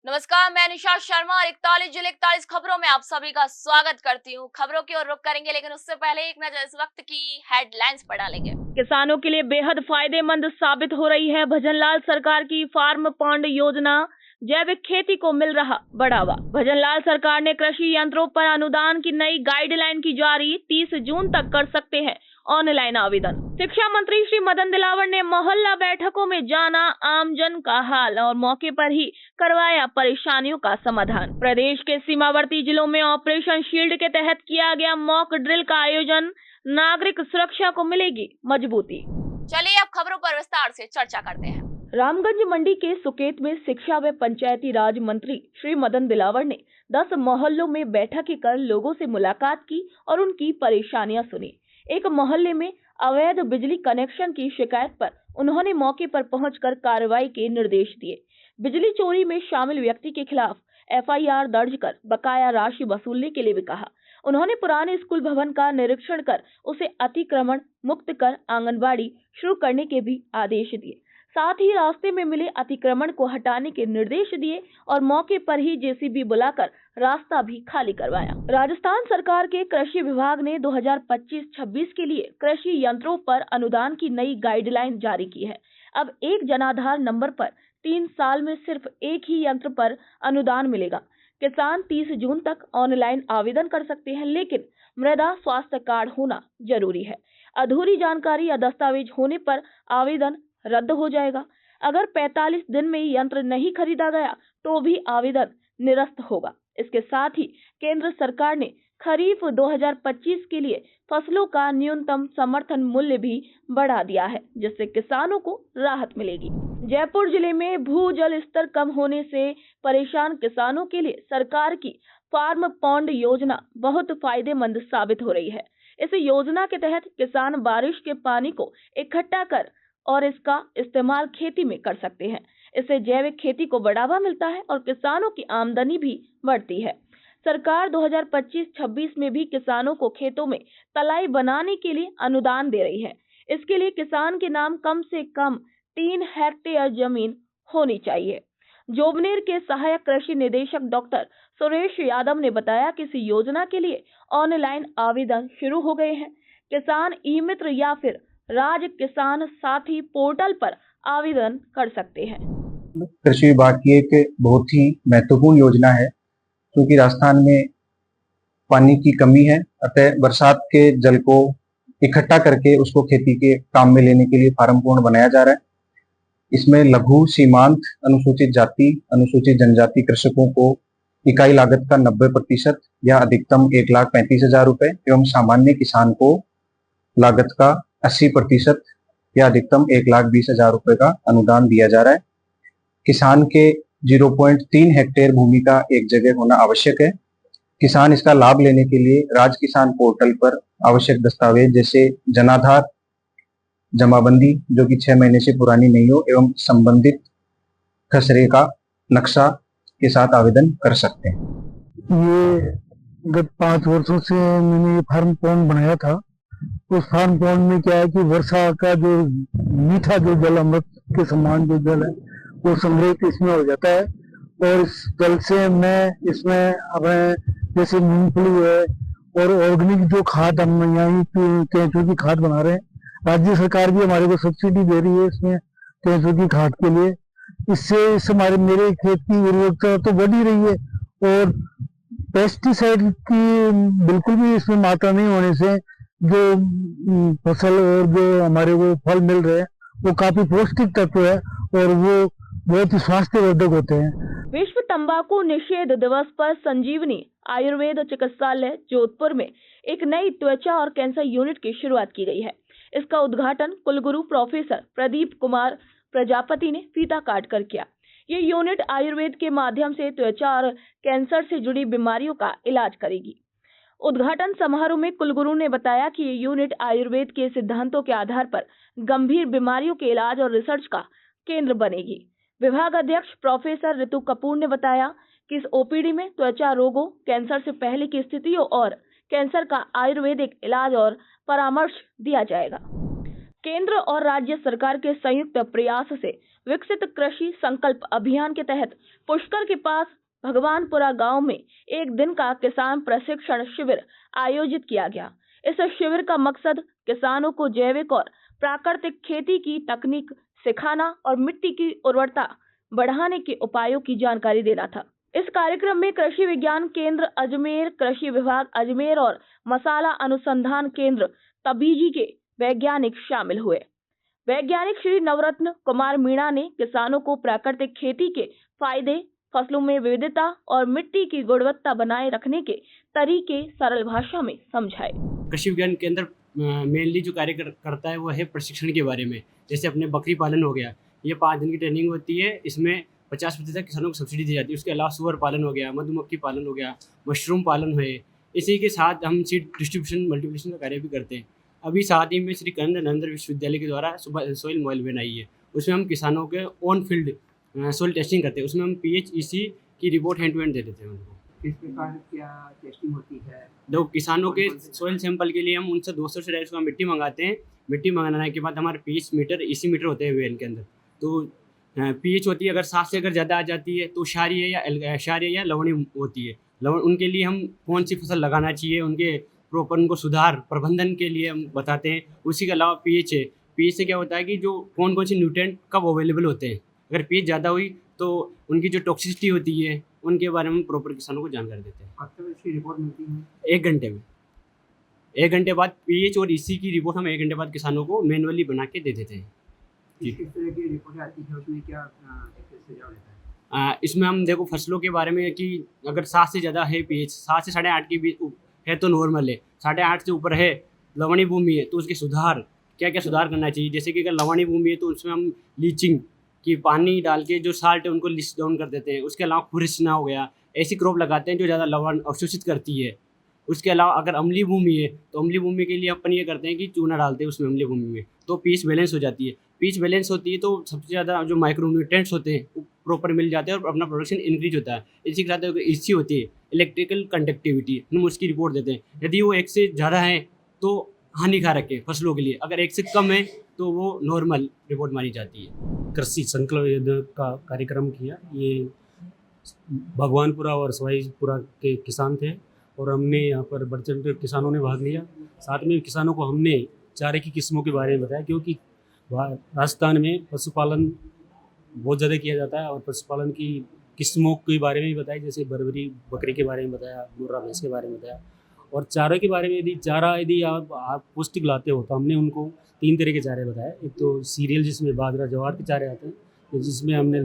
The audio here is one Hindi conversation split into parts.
नमस्कार, मैं निशा शर्मा और 41 जिले 41 खबरों में आप सभी का स्वागत करती हूँ। खबरों की ओर रुख करेंगे, लेकिन उससे पहले एक नजर इस वक्त की हेडलाइंस पर डालेंगे। किसानों के लिए बेहद फायदेमंद साबित हो रही है भजनलाल सरकार की फार्म पॉन्ड योजना। जैविक खेती को मिल रहा बढ़ावा। भजनलाल सरकार ने कृषि यंत्रों पर अनुदान की नई गाइडलाइन की जारी। 30 जून तक कर सकते हैं ऑनलाइन आवेदन। शिक्षा मंत्री श्री मदन दिलावर ने मोहल्ला बैठकों में जाना आमजन का हाल और मौके पर ही करवाया परेशानियों का समाधान। प्रदेश के सीमावर्ती जिलों में ऑपरेशन शील्ड के तहत किया गया मॉक ड्रिल का आयोजन। नागरिक सुरक्षा को मिलेगी मजबूती। चलिए अब खबरों पर विस्तार से चर्चा करते हैं। रामगंज मंडी के सुकेत में शिक्षा व पंचायती राज मंत्री श्री मदन दिलावर ने 10 मोहल्लों में बैठकें कर लोगों से मुलाकात की और उनकी परेशानियां सुनी। एक मोहल्ले में अवैध बिजली कनेक्शन की शिकायत पर उन्होंने मौके पर पहुंचकर कार्रवाई के निर्देश दिए। बिजली चोरी में शामिल व्यक्ति के खिलाफ FIR दर्ज कर बकाया राशि वसूलने के लिए भी कहा। उन्होंने पुराने स्कूल भवन का निरीक्षण कर उसे अतिक्रमण मुक्त कर आंगनबाड़ी शुरू करने के भी आदेश दिए। साथ ही रास्ते में मिले अतिक्रमण को हटाने के निर्देश दिए और मौके पर ही JCB बुलाकर रास्ता भी खाली करवाया। राजस्थान सरकार के कृषि विभाग ने 2025-26 के लिए कृषि यंत्रों पर अनुदान की नई गाइडलाइन जारी की है। अब एक जनाधार नंबर पर 3 साल में सिर्फ एक ही यंत्र पर अनुदान मिलेगा। किसान 30 जून तक ऑनलाइन आवेदन कर सकते हैं, लेकिन मृदा स्वास्थ्य कार्ड होना जरूरी है। अधूरी जानकारी या दस्तावेज होने पर आवेदन रद्द हो जाएगा। अगर 45 दिन में यंत्र नहीं खरीदा गया तो भी आवेदन निरस्त होगा। इसके साथ ही केंद्र सरकार ने खरीफ 2025 के लिए फसलों का न्यूनतम समर्थन मूल्य भी बढ़ा दिया है, जिससे किसानों को राहत मिलेगी। जयपुर जिले में भूजल स्तर कम होने से परेशान किसानों के लिए सरकार की फार्म पॉन्ड योजना बहुत फायदेमंद साबित हो रही है। इस योजना के तहत किसान बारिश के पानी को इकट्ठा कर और इसका इस्तेमाल खेती में कर सकते हैं। इससे जैविक खेती को बढ़ावा मिलता है और किसानों की आमदनी भी बढ़ती है। सरकार 2025-26 में भी किसानों को खेतों में तलाई बनाने के लिए अनुदान दे रही है। इसके लिए किसान के नाम कम से कम 3 हेक्टेयर जमीन होनी चाहिए। जोबनेर के सहायक कृषि निदेशक डॉक्टर सुरेश यादव ने बताया कि इस योजना के लिए ऑनलाइन आवेदन शुरू हो गए हैं। किसान ई-मित्र या फिर राज किसान साथी पोर्टल पर आवेदन कर सकते हैं। कृषि विभाग की एक बहुत ही महत्वपूर्ण योजना है, क्योंकि राजस्थान में पानी की कमी है। अतः बरसात के जल को इकट्ठा करके उसको खेती के काम में लेने के लिए फार्म पॉन्ड बनाया जा रहा है। इसमें लघु, सीमांत, अनुसूचित जाति, अनुसूचित जनजाति कृषकों को इकाई लागत का 90% या अधिकतम 1,35,000 रुपए एवं सामान्य किसान को लागत का 80% या अधिकतम 1,20,000 रुपए का अनुदान दिया जा रहा है। किसान के 0.3 हेक्टेयर भूमि का एक जगह होना आवश्यक है। किसान इसका लाभ लेने के लिए राज किसान पोर्टल पर आवश्यक दस्तावेज जैसे जनाधार, जमाबंदी जो कि 6 महीने से पुरानी नहीं हो एवं संबंधित खसरे का नक्शा के साथ आवेदन कर सकते हैं। ये गत 5 वर्षों से मैंने ये फार्म पॉन्ड बनाया था। उस फार्म पॉन्ड में क्या है कि वर्षा का जो मीठा जो जल, अमृत के समान जो जल है, वो संग्रहित इसमें हो जाता है और इस जल से मैं इसमें अपने जैसे मूंगफली है और ऑर्गेनिक जो खाद हम यहाँ केंचुए की खाद बना रहे हैं। राज्य सरकार भी हमारे को सब्सिडी दे रही है इसमें केंचुए की खाद के लिए। इससे हमारे मेरे खेत की उर्वरकता तो बढ़ ही रही है और पेस्टिसाइड की बिल्कुल भी इसमें मात्रा नहीं होने से जो फसल और जो हमारे को फल मिल रहे हैं वो काफी पौष्टिक तत्व है और वो बहुत ही स्वास्थ्यवर्धक होते हैं। विश्व तंबाकू निषेध दिवस पर संजीवनी आयुर्वेद चिकित्सालय जोधपुर में एक नई त्वचा और कैंसर यूनिट की शुरुआत की गई है। इसका उद्घाटन कुलगुरु प्रोफेसर प्रदीप कुमार प्रजापति ने फीता काट कर किया। ये यूनिट आयुर्वेद के माध्यम से त्वचा और कैंसर से जुड़ी बीमारियों का इलाज करेगी। उद्घाटन समारोह में कुलगुरु ने बताया कि ये यूनिट आयुर्वेद के सिद्धांतों के आधार पर गंभीर बीमारियों के इलाज और रिसर्च का केंद्र बनेगी। विभाग अध्यक्ष प्रोफेसर ऋतु कपूर ने बताया कि इस OPD में त्वचा रोगों, कैंसर से पहले की स्थितियों और कैंसर का आयुर्वेदिक इलाज और परामर्श दिया जाएगा। केंद्र और राज्य सरकार के संयुक्त प्रयास से विकसित कृषि संकल्प अभियान के तहत पुष्कर के पास भगवानपुरा गांव में एक दिन का किसान प्रशिक्षण शिविर आयोजित किया गया। इस शिविर का मकसद किसानों को जैविक और प्राकृतिक खेती की तकनीक सिखाना और मिट्टी की उर्वरता बढ़ाने के उपायों की जानकारी देना था। इस कार्यक्रम में कृषि विज्ञान केंद्र अजमेर, कृषि विभाग अजमेर और मसाला अनुसंधान केंद्र तबीजी के वैज्ञानिक शामिल हुए। वैज्ञानिक श्री नवरत्न कुमार मीणा ने किसानों को प्राकृतिक खेती के फायदे, फसलों में विविधता और मिट्टी की गुणवत्ता बनाए रखने के तरीके सरल भाषा में समझाए। कृषि विज्ञान केंद्र मेनली जो कार्य करता है वो है प्रशिक्षण के बारे में। जैसे अपने बकरी पालन हो गया, ये 5 दिन की ट्रेनिंग होती है, इसमें 50% किसानों को सब्सिडी दी जाती है। उसके अलावा सुअर पालन हो गया, मधुमक्खी पालन हो गया, मशरूम पालन है। इसी के साथ हम सीड डिस्ट्रीब्यूशन मल्टीप्लिकेशन का कार्य भी करते हैं। अभी साथ ही में श्री नरेंद्र विश्वविद्यालय के द्वारा सोइल मॉडल बनाई है, उसमें हम किसानों के ऑन फील्ड सोइल टेस्टिंग करते हैं। उसमें हम पीएच ईसी की रिपोर्ट हैंड टू हैंड दे देते हैं उनको। किस प्रकार क्या टेस्टिंग होती है? दो किसानों के सोइल सैंपल के लिए हम उनसे 200 से 250 मिट्टी मंगाते हैं। मिट्टी मंगाने के बाद हमारे पीएच मीटर, ईसी मीटर होते हैं वेल के अंदर। तो पीएच होती है, अगर 7 से अगर ज़्यादा आ जाती है तो क्षारीय या लवणीय होती है। उनके लिए हम कौन सी फसल लगाना चाहिए, उनके प्रॉपर उनको सुधार प्रबंधन के लिए हम बताते हैं। उसी के अलावा पीएच है, पीएच से क्या होता है कि जो कौन कौन से न्यूट्रिएंट कब अवेलेबल होते हैं। अगर पीएच ज़्यादा हुई तो उनकी जो टॉक्सिसिटी होती है उनके बारे में प्रॉपर किसानों को जानकारी देते हैं। कब तक इसकी रिपोर्ट मिलती है? 1 घंटे में। 1 घंटे बाद पीएच और ईसी की रिपोर्ट हम 1 घंटे बाद किसानों को मैनुअली बना के दे देते हैं। किस तरह की रिपोर्ट आती है, उसमें क्या सुझाव देता है? इसमें हम देखो फसलों के बारे में कि अगर 7 से ज़्यादा है पीएच, 7 से 8.5 के बीच है तो नॉर्मल है, 8.5 से ऊपर है लवणीय भूमि है तो उसके सुधार क्या क्या सुधार करना चाहिए। जैसे कि अगर लवणीय भूमि है तो उसमें हम लीचिंग की पानी डाल के जो साल्ट है उनको लिस्ट डाउन कर देते हैं। उसके अलावा खुरिसना हो गया, ऐसी क्रॉप लगाते हैं जो ज़्यादा लवण अवशोषित करती है। उसके अलावा अगर अम्लीय भूमि है तो अम्लीय भूमि के लिए अपन ये करते हैं कि चूना डालते हैं उसमें अम्लीय भूमि में, तो पीएच बैलेंस हो जाती है। पीएच बैलेंस होती है तो सबसे ज़्यादा जो माइक्रोन्यूट्रिएंट्स होते हैं वो प्रॉपर मिल जाते हैं और अपना प्रोडक्शन इंक्रीज होता है। इसी के साथ ईसी होती है, इलेक्ट्रिकल कंडक्टिविटी, हम उसकी रिपोर्ट देते हैं। यदि वो 1 से ज़्यादा है तो हानिकारक है फसलों के लिए, अगर 1 से कम है तो वो नॉर्मल रिपोर्ट मानी जाती है। कृषि संकल्प योजना का कार्यक्रम किया। ये भगवानपुरा और सवाईपुरा के किसान थे और हमने यहाँ पर बढ़ चढ़ कर किसानों ने भाग लिया। साथ में किसानों को हमने चारे की किस्मों के बारे में बताया, क्योंकि राजस्थान में पशुपालन बहुत ज़्यादा किया जाता है और पशुपालन की किस्मों के बारे में भी बताया। जैसे बरबरी बकरी के बारे में बताया, मुर्रा भैंस के बारे में बताया। और चारे के बारे में यदि आप पौष्टिक लाते हो तो हमने उनको 3 तरह के चारे बताए। एक तो सीरियल जिसमें बाजरा ज्वार के चारे आते हैं, जिसमें हमने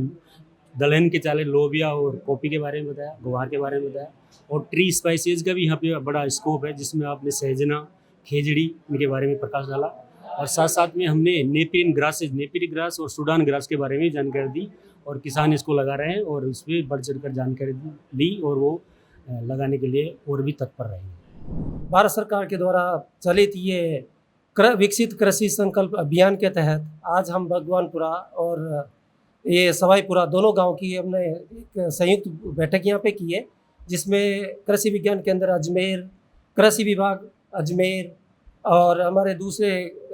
दलहन के चारे लोबिया और कॉफी के बारे में बताया, ग्वार के बारे में बताया। और ट्री स्पाइसेस का भी यहाँ पे बड़ा स्कोप है, जिसमें आपने सहजना, खेजड़ी, इनके बारे में प्रकाश डाला। और साथ साथ में हमने नेपियन ग्रास और सूडान ग्रास के बारे में जानकारी दी और किसान इसको लगा रहे हैं और इस पर बढ़ चढ़ कर जानकारी ली और वो लगाने के लिए और भी तत्पर रहेंगे। भारत सरकार के द्वारा चलित ये विकसित कृषि संकल्प अभियान के तहत आज हम भगवानपुरा और ये सवाईपुरा दोनों गांव की हमने एक संयुक्त बैठक यहाँ पे की है, जिसमें कृषि विज्ञान केंद्र अजमेर, कृषि विभाग अजमेर और हमारे दूसरे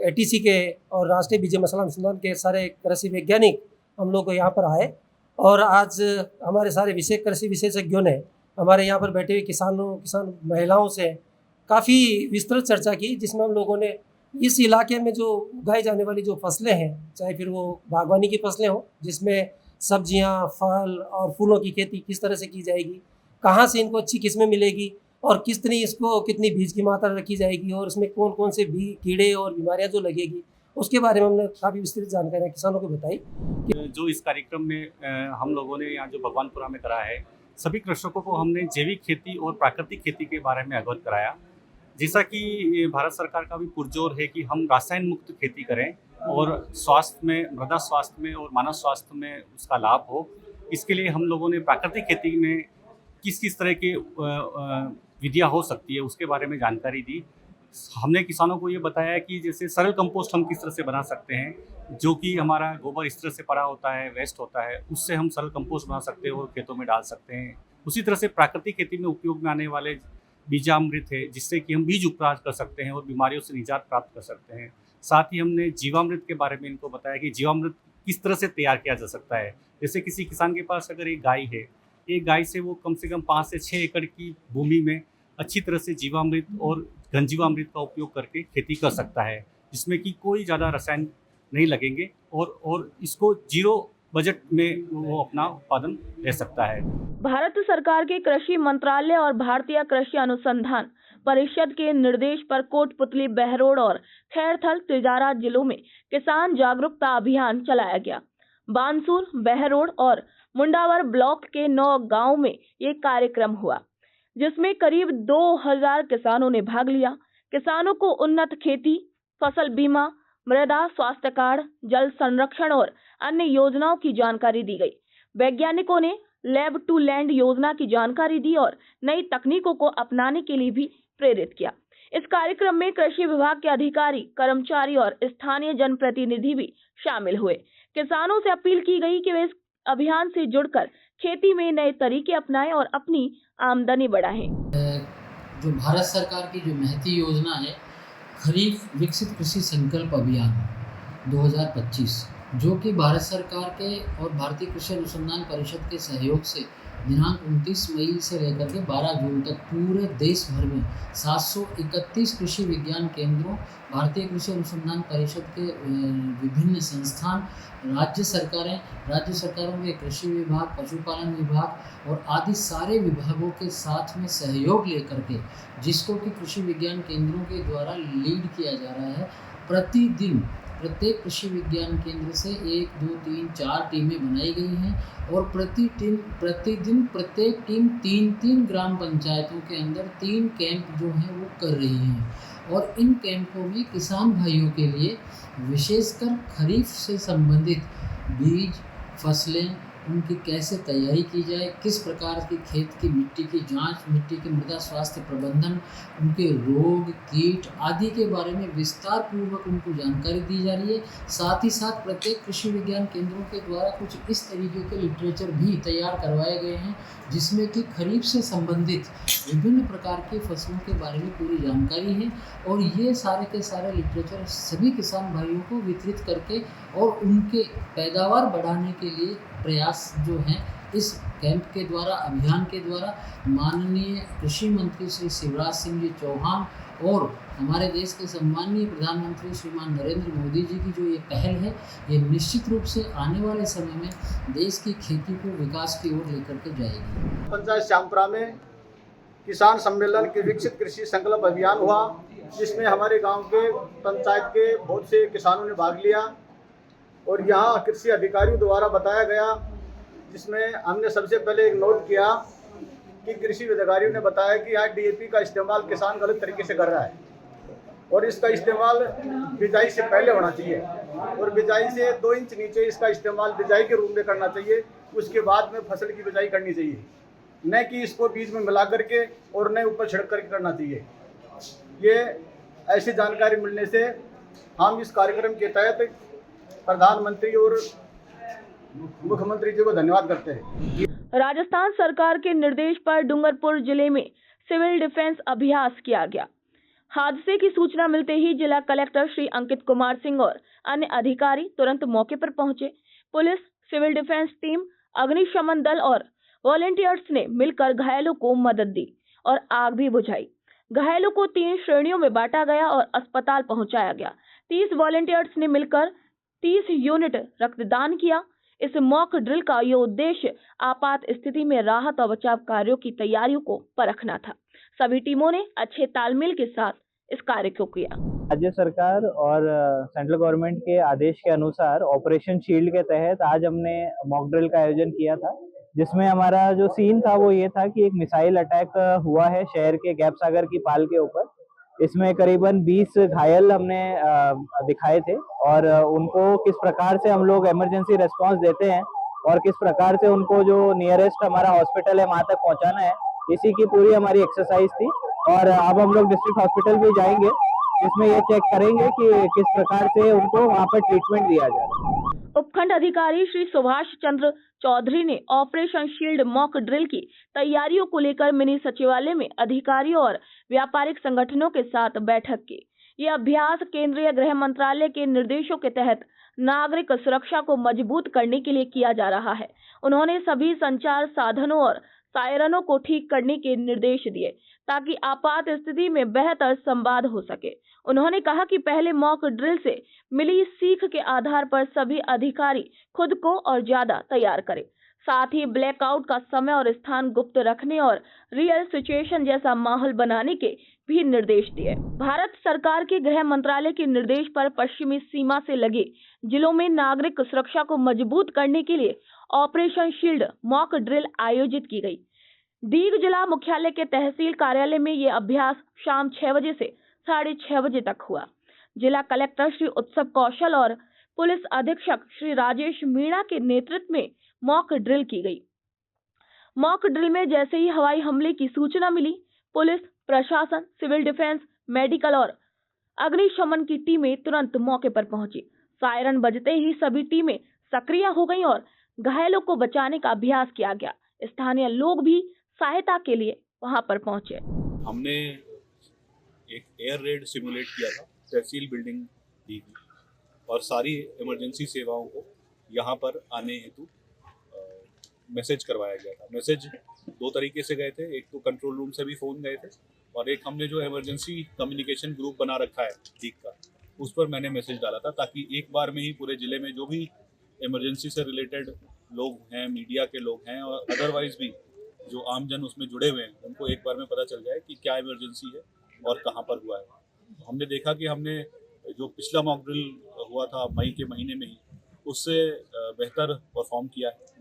एटीसी के और राष्ट्रीय बीज मसाला अनुसंधान के सारे कृषि वैज्ञानिक हम लोग यहाँ पर आए। और आज हमारे सारे कृषि विशेषज्ञों ने हमारे यहाँ पर बैठे हुए किसान महिलाओं से काफ़ी विस्तृत चर्चा की, जिसमें हम लोगों ने इस इलाके में जो उगाई जाने वाली जो फसलें हैं, चाहे फिर वो बागवानी की फसलें हों जिसमें सब्जियां, फल और फूलों की खेती किस तरह से की जाएगी, कहाँ से इनको अच्छी किस्में मिलेगी और कितनी बीज की मात्रा रखी जाएगी और उसमें कौन कौन से कीड़े और बीमारियां जो लगेगी, उसके बारे में हमने काफ़ी विस्तृत जानकारियाँ किसानों को बताई। जो इस कार्यक्रम में हम लोगों ने यहाँ जो भगवानपुरा में करा है, सभी कृषकों को हमने जैविक खेती और प्राकृतिक खेती के बारे में अवगत कराया। जैसा कि भारत सरकार का भी पुरजोर है कि हम रासायन मुक्त खेती करें और स्वास्थ्य में, मृदा स्वास्थ्य में और मानव स्वास्थ्य में उसका लाभ हो, इसके लिए हम लोगों ने प्राकृतिक खेती में किस किस तरह की विधियाँ हो सकती है उसके बारे में जानकारी दी। हमने किसानों को ये बताया कि जैसे सरल कंपोस्ट हम किस तरह से बना सकते हैं, जो कि हमारा गोबर इस तरह से पड़ा होता है, वेस्ट होता है, उससे हम सरल कंपोस्ट बना सकते हैं और खेतों में डाल सकते हैं। उसी तरह से प्राकृतिक खेती में उपयोग में आने वाले बीजामृत है, जिससे कि हम बीज उपचार कर सकते हैं और बीमारियों से निजात प्राप्त कर सकते हैं। साथ ही हमने जीवामृत के बारे में इनको बताया कि जीवामृत किस तरह से तैयार किया जा सकता है। जैसे किसी किसान के पास अगर एक गाय है, एक गाय से वो कम से कम 5 से 6 एकड़ की भूमि में अच्छी तरह से जीवामृत और घनजीवामृत का उपयोग करके खेती कर सकता है, जिसमें कि कोई ज़्यादा रसायन नहीं लगेंगे और इसको जीरो बजट में वो अपना उत्पादन ले सकता है। भारत सरकार के कृषि मंत्रालय और भारतीय कृषि अनुसंधान परिषद के निर्देश पर कोटपुतली, बहरोड और खैरथल, तिजारा जिलों में किसान जागरूकता अभियान चलाया गया। बानसूर, बहरोड और मुंडावर ब्लॉक के 9 गांवों में ये कार्यक्रम हुआ, जिसमें करीब 2000 किसानों ने भाग लिया। किसानों को उन्नत खेती, फसल बीमा, मृदा स्वास्थ्य कार्ड, जल संरक्षण और अन्य योजनाओं की जानकारी दी गई। वैज्ञानिकों ने लैब टू लैंड योजना की जानकारी दी और नई तकनीकों को अपनाने के लिए भी प्रेरित किया। इस कार्यक्रम में कृषि विभाग के अधिकारी, कर्मचारी और स्थानीय जनप्रतिनिधि भी शामिल हुए। किसानों से अपील की गई कि वे इस अभियान से जुड़कर खेती में नए तरीके अपनाएं और अपनी आमदनी बढ़ाएं। जो भारत सरकार की जो महती योजना है, खरीफ विकसित कृषि संकल्प अभियान 2025, जो कि भारत सरकार के और भारतीय कृषि अनुसंधान परिषद के सहयोग से दिनांक 29 मई से लेकर के 12 जून तक पूरे देश भर में 731 कृषि विज्ञान केंद्रों, भारतीय कृषि अनुसंधान परिषद के विभिन्न संस्थान, राज्य सरकारों के कृषि विभाग, पशुपालन विभाग और आदि सारे विभागों के साथ में सहयोग लेकर के, जिसको कि कृषि विज्ञान केंद्रों के द्वारा लीड किया जा रहा है। प्रतिदिन प्रत्येक कृषि विज्ञान केंद्र से 1, 2, 3, 4 टीमें बनाई गई हैं और प्रतिदिन प्रत्येक टीम 3-3 ग्राम पंचायतों के अंदर 3 कैंप जो हैं वो कर रही हैं। और इन कैंपों में किसान भाइयों के लिए विशेषकर खरीफ से संबंधित बीज, फसलें, उनकी कैसे तैयारी की जाए, किस प्रकार की खेत की मिट्टी की जांच, मिट्टी के मृदा स्वास्थ्य प्रबंधन, उनके रोग, कीट आदि के बारे में विस्तार पूर्वक उनको जानकारी दी जा रही है। साथ ही साथ प्रत्येक कृषि विज्ञान केंद्रों के द्वारा कुछ इस तरीके के लिटरेचर भी तैयार करवाए गए हैं, जिसमें कि खरीफ से संबंधित विभिन्न प्रकार की फसलों के बारे में पूरी जानकारी है। और ये सारे के सारे लिटरेचर सभी किसान भाइयों को वितरित करके और उनके पैदावार बढ़ाने के लिए प्रयास जो हैं इस कैंप के द्वारा, अभियान के द्वारा माननीय कृषि मंत्री श्री शिवराज सिंह जी चौहान और हमारे देश के सम्माननीय प्रधानमंत्री श्रीमान नरेंद्र मोदी जी की जो ये पहल है, ये निश्चित रूप से आने वाले समय में देश की खेती को विकास की ओर लेकर के जाएगी। पंचायत श्यामपुरा में किसान सम्मेलन के विकसित कृषि संकल्प अभियान हुआ, जिसमें हमारे गांव के पंचायत के बहुत से किसानों ने भाग लिया और यहाँ कृषि अधिकारियों द्वारा बताया गया, जिसमें हमने सबसे पहले एक नोट किया कि कृषि अधिकारियों ने बताया कि यहाँ DAP का इस्तेमाल किसान गलत तरीके से कर रहा है और इसका इस्तेमाल बिजाई से पहले होना चाहिए और बिजाई से 2 इंच नीचे इसका इस्तेमाल बिजाई के रूप में करना चाहिए। उसके बाद में फसल की बिजाई करनी चाहिए, न कि इसको बीज में मिला करके और न ऊपर छिड़क करके करना चाहिए। ये ऐसी जानकारी मिलने से हम इस कार्यक्रम के तहत प्रधानमंत्री और मुख्यमंत्री जी को धन्यवाद करते हैं। राजस्थान सरकार के निर्देश पर डूंगरपुर जिले में सिविल डिफेंस अभ्यास किया गया। हादसे की सूचना मिलते ही जिला कलेक्टर श्री अंकित कुमार सिंह और अन्य अधिकारी तुरंत मौके पर पहुंचे। पुलिस, सिविल डिफेंस टीम, अग्निशमन दल और वॉलेंटियर्स ने मिलकर घायलों को मदद दी और आग भी बुझाई। घायलों को 3 श्रेणियों में बांटा गया और अस्पताल पहुंचाया गया। 30 वॉलेंटियर्स ने मिलकर 30 यूनिट रक्तदान किया। इस मॉक ड्रिल का ये उद्देश्य आपात स्थिति में राहत और बचाव कार्यों की तैयारियों को परखना था। सभी टीमों ने अच्छे तालमेल के साथ इस कार्य को किया। राज्य सरकार और सेंट्रल गवर्नमेंट के आदेश के अनुसार ऑपरेशन शील्ड के तहत आज हमने मॉक ड्रिल का आयोजन किया था, जिसमें हमारा जो सीन था वो ये था कि एक मिसाइल अटैक हुआ है शहर के गैप सागर की पाल के ऊपर। इसमें करीबन 20 घायल हमने दिखाए थे और उनको किस प्रकार से हम लोग इमरजेंसी रिस्पांस देते हैं और किस प्रकार से उनको जो नियरेस्ट हमारा हॉस्पिटल है वहाँ तक पहुँचाना है, इसी की पूरी हमारी एक्सरसाइज थी। और अब हम लोग डिस्ट्रिक्ट हॉस्पिटल भी जाएंगे, जिसमें ये चेक करेंगे कि किस प्रकार से उनको वहाँ पर ट्रीटमेंट दिया जा रहा है। उपखंड अधिकारी श्री सुभाष चंद्र चौधरी ने ऑपरेशन शील्ड मॉक ड्रिल की तैयारियों को लेकर मिनी सचिवालय में अधिकारियों और व्यापारिक संगठनों के साथ बैठक की। यह अभ्यास केंद्रीय गृह मंत्रालय के निर्देशों के तहत नागरिक सुरक्षा को मजबूत करने के लिए किया जा रहा है। उन्होंने सभी संचार साधनों और सायरनों को ठीक करने के निर्देश दिए ताकि आपात स्थिति में बेहतर संवाद हो सके। उन्होंने कहा कि पहले मॉक ड्रिल से मिली सीख के आधार पर सभी अधिकारी खुद को और ज्यादा तैयार करें। साथ ही ब्लैकआउट का समय और स्थान गुप्त रखने और रियल सिचुएशन जैसा माहौल बनाने के भी निर्देश दिए। भारत सरकार के गृह मंत्रालय के निर्देश पर पश्चिमी सीमा से लगे जिलों में नागरिक सुरक्षा को मजबूत करने के लिए ऑपरेशन शील्ड मॉक ड्रिल आयोजित की गई। दीग जिला मुख्यालय के तहसील कार्यालय में ये अभ्यास शाम 6 बजे से 6:30 बजे तक हुआ। जिला कलेक्टर श्री उत्सव कौशल और पुलिस अधीक्षक श्री राजेश मीणा के नेतृत्व में मॉक ड्रिल की गई। मॉक ड्रिल में जैसे ही हवाई हमले की सूचना मिली, पुलिस प्रशासन, सिविल डिफेंस, मेडिकल और अग्निशमन की टीमें तुरंत मौके पर पहुंची। सायरन बजते ही सभी टीमें सक्रिय हो गईं और घायलों को बचाने का अभ्यास किया गया। स्थानीय लोग भी सहायता के लिए वहां पर पहुंचे। हमने एक एयर रेड सिमुलेट किया था तहसील बिल्डिंग दी और सारी इमरजेंसी सेवाओं को यहाँ पर आने हेतु मैसेज करवाया गया था। मैसेज 2 तरीके से गए थे, एक तो कंट्रोल रूम से भी फ़ोन गए थे और एक हमने जो इमरजेंसी कम्युनिकेशन ग्रुप बना रखा है ठीक का, उस पर मैंने मैसेज डाला था ताकि एक बार में ही पूरे ज़िले में जो भी इमरजेंसी से रिलेटेड लोग हैं, मीडिया के लोग हैं और अदरवाइज़ भी जो आमजन उसमें जुड़े हुए हैं, उनको एक बार में पता चल जाए कि क्या इमरजेंसी है और कहाँ पर हुआ है। हमने देखा कि हमने जो पिछला मॉक ड्रिल हुआ था मई के महीने में ही, उससे बेहतर परफॉर्म किया है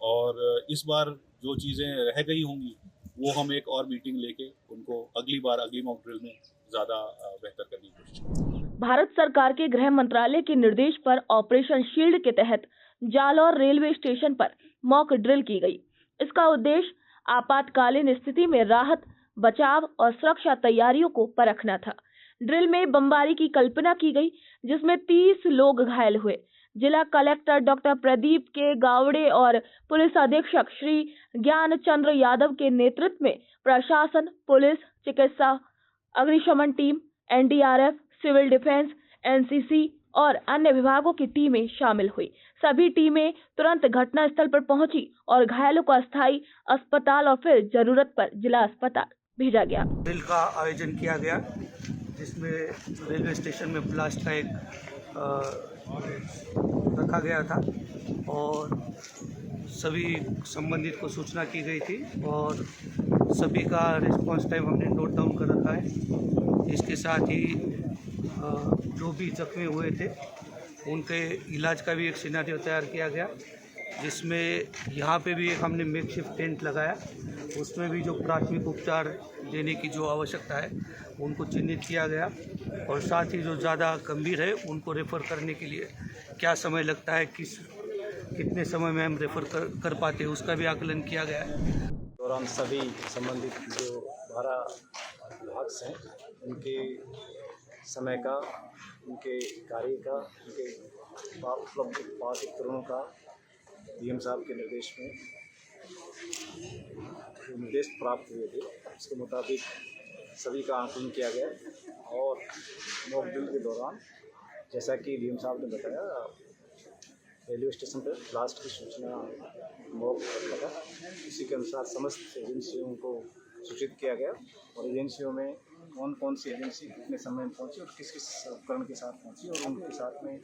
और इस बार जो चीज़ें रह गई होंगी वो हम एक और मीटिंग लेके उनको अगली बार अगली मॉक ड्रिल में ज़्यादा बेहतर करने की कोशिश करेंगे। भारत सरकार के गृह मंत्रालय के निर्देश पर ऑपरेशन शील्ड के तहत जालौर रेलवे स्टेशन पर मॉक ड्रिल की गई। इसका उद्देश्य आपातकालीन स्थिति में राहत, बचाव और सुरक्षा तैयारियों को परखना था। ड्रिल में बमबारी की कल्पना की गई जिसमें 30 लोग घायल हुए। जिला कलेक्टर डॉक्टर प्रदीप के गावड़े और पुलिस अधीक्षक श्री ज्ञान चंद्र यादव के नेतृत्व में प्रशासन, पुलिस, चिकित्सा, अग्निशमन team, NDRF, civil defence, NCC और अन्य विभागों की टीमें शामिल हुई। सभी टीमें तुरंत घटनास्थल पर पहुंची और घायलों को अस्थायी अस्पताल और फिर जरूरत पर जिला अस्पताल भेजा गया। ड्रिल का आयोजन किया गया जिसमें रेलवे स्टेशन में ब्लास्ट का एक रखा गया था और सभी संबंधित को सूचना की गई थी और सभी का रिस्पांस टाइम हमने नोट डाउन कर रखा है। इसके साथ ही जो भी जख्मी हुए थे उनके इलाज का भी एक सिनेरियो तैयार किया गया जिसमें यहाँ पे भी एक हमने मेकशिफ्ट टेंट लगाया। उसमें भी जो प्राथमिक उपचार देने की जो आवश्यकता है उनको चिन्हित किया गया और साथ ही जो ज़्यादा गंभीर है उनको रेफ़र करने के लिए क्या समय लगता है, कितने समय में हम रेफ़र कर पाते हैं, उसका भी आकलन किया गया है। दौरान सभी संबंधित जो 12 विभाग हैं उनके समय का, उनके कार्य का, उनके उपलब्ध पाठ उपकरणों का डीएम साहब के निर्देश में जो निर्देश प्राप्त हुए थे उसके मुताबिक सभी का आकलन किया गया और मॉक ड्रिल के दौरान जैसा कि डीएम साहब ने बताया रेलवे स्टेशन पर ब्लास्ट की सूचना मॉक रखा था, इसी के अनुसार समस्त एजेंसियों को सूचित किया गया और एजेंसियों में कौन कौन सी एजेंसी कितने समय में पहुंची और किस किस उपकरण के साथ पहुंची और उनके साथ में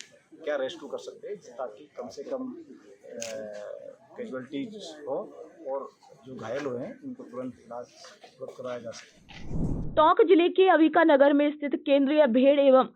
क्या रेस्क्यू कर सकते हैं ताकि कम से कम कैजुअल्टीज हो और जो घायल हुए हैं उनको तुरंत इलाज उपलब्ध कराया जा सके। टोंक जिले के अविका नगर में स्थित केंद्रीय भेड़ एवं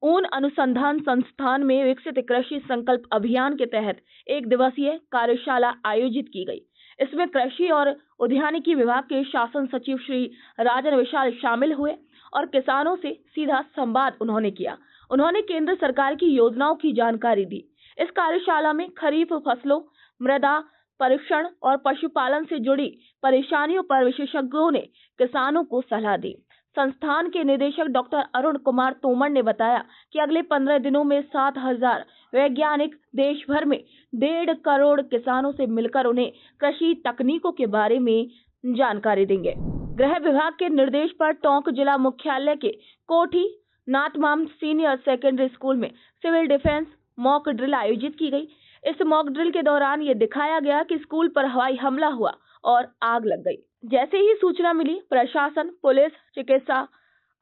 ऊन अनुसंधान संस्थान में विकसित कृषि संकल्प अभियान के तहत 1 दिवसीय कार्यशाला आयोजित की गई। इसमें कृषि और उद्यानिकी विभाग के शासन सचिव श्री राजन विशाल शामिल हुए और किसानों से सीधा संवाद उन्होंने किया। उन्होंने केंद्र सरकार की योजनाओं की जानकारी दी। इस कार्यशाला में खरीफ फसलों, मृदा परीक्षण और पशुपालन से जुड़ी परेशानियों पर विशेषज्ञों ने किसानों को सलाह दी। संस्थान के निदेशक डॉक्टर अरुण कुमार तोमर ने बताया कि अगले 15 दिनों में 7,000 वैज्ञानिक देश भर में 1.5 करोड़ किसानों से मिलकर उन्हें कृषि तकनीकों के बारे में जानकारी देंगे। गृह विभाग के निर्देश पर टोंक जिला मुख्यालय के कोठी नाथमाम सीनियर सेकेंडरी स्कूल में सिविल डिफेंस मॉक ड्रिल आयोजित की गई। इस मॉक ड्रिल के दौरान ये दिखाया गया कि स्कूल पर हवाई हमला हुआ और आग लग गई। जैसे ही सूचना मिली, प्रशासन, पुलिस, चिकित्सा,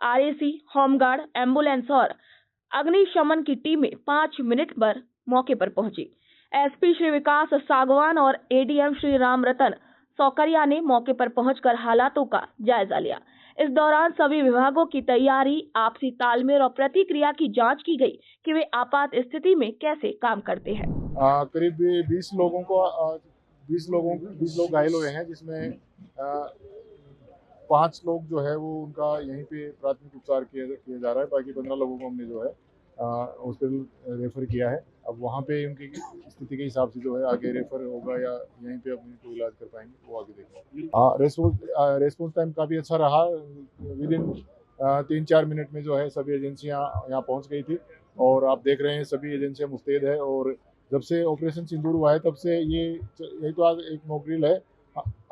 आरएसी, होमगार्ड, एम्बुलेंस और अग्निशमन की टीमें 5 मिनट पर मौके पर पहुंची। एसपी श्री विकास सागवान और एडीएम श्री राम रतन सौकरिया ने मौके पर पहुंचकर हालातों का जायजा लिया। इस दौरान सभी विभागों की तैयारी, आपसी तालमेल और प्रतिक्रिया की जांच की गई कि वे आपात स्थिति में कैसे काम करते हैं। करीब 20 लोग घायल हुए हैं, जिसमें 5 लोग जो है वो उनका यहीं पे प्राथमिक उपचार किया जा रहा है। बाकी 15 लोगों को हमने जो है हॉस्पिटल रेफर किया है। अब वहाँ पे उनकी स्थिति के हिसाब से जो है आगे रेफर होगा या यहीं पे अपनी कोई इलाज कर पाएंगे, वो आगे देखेंगे। रेस्पॉन्स टाइम काफ़ी अच्छा रहा। विदिन 3-4 मिनट में जो है सभी एजेंसियाँ यहाँ पहुँच गई थी और आप देख रहे हैं सभी एजेंसियाँ मुस्तैद है। और जब से ऑपरेशन सिंदूर हुआ है तब से यही तो आज एक मॉक ड्रिल है।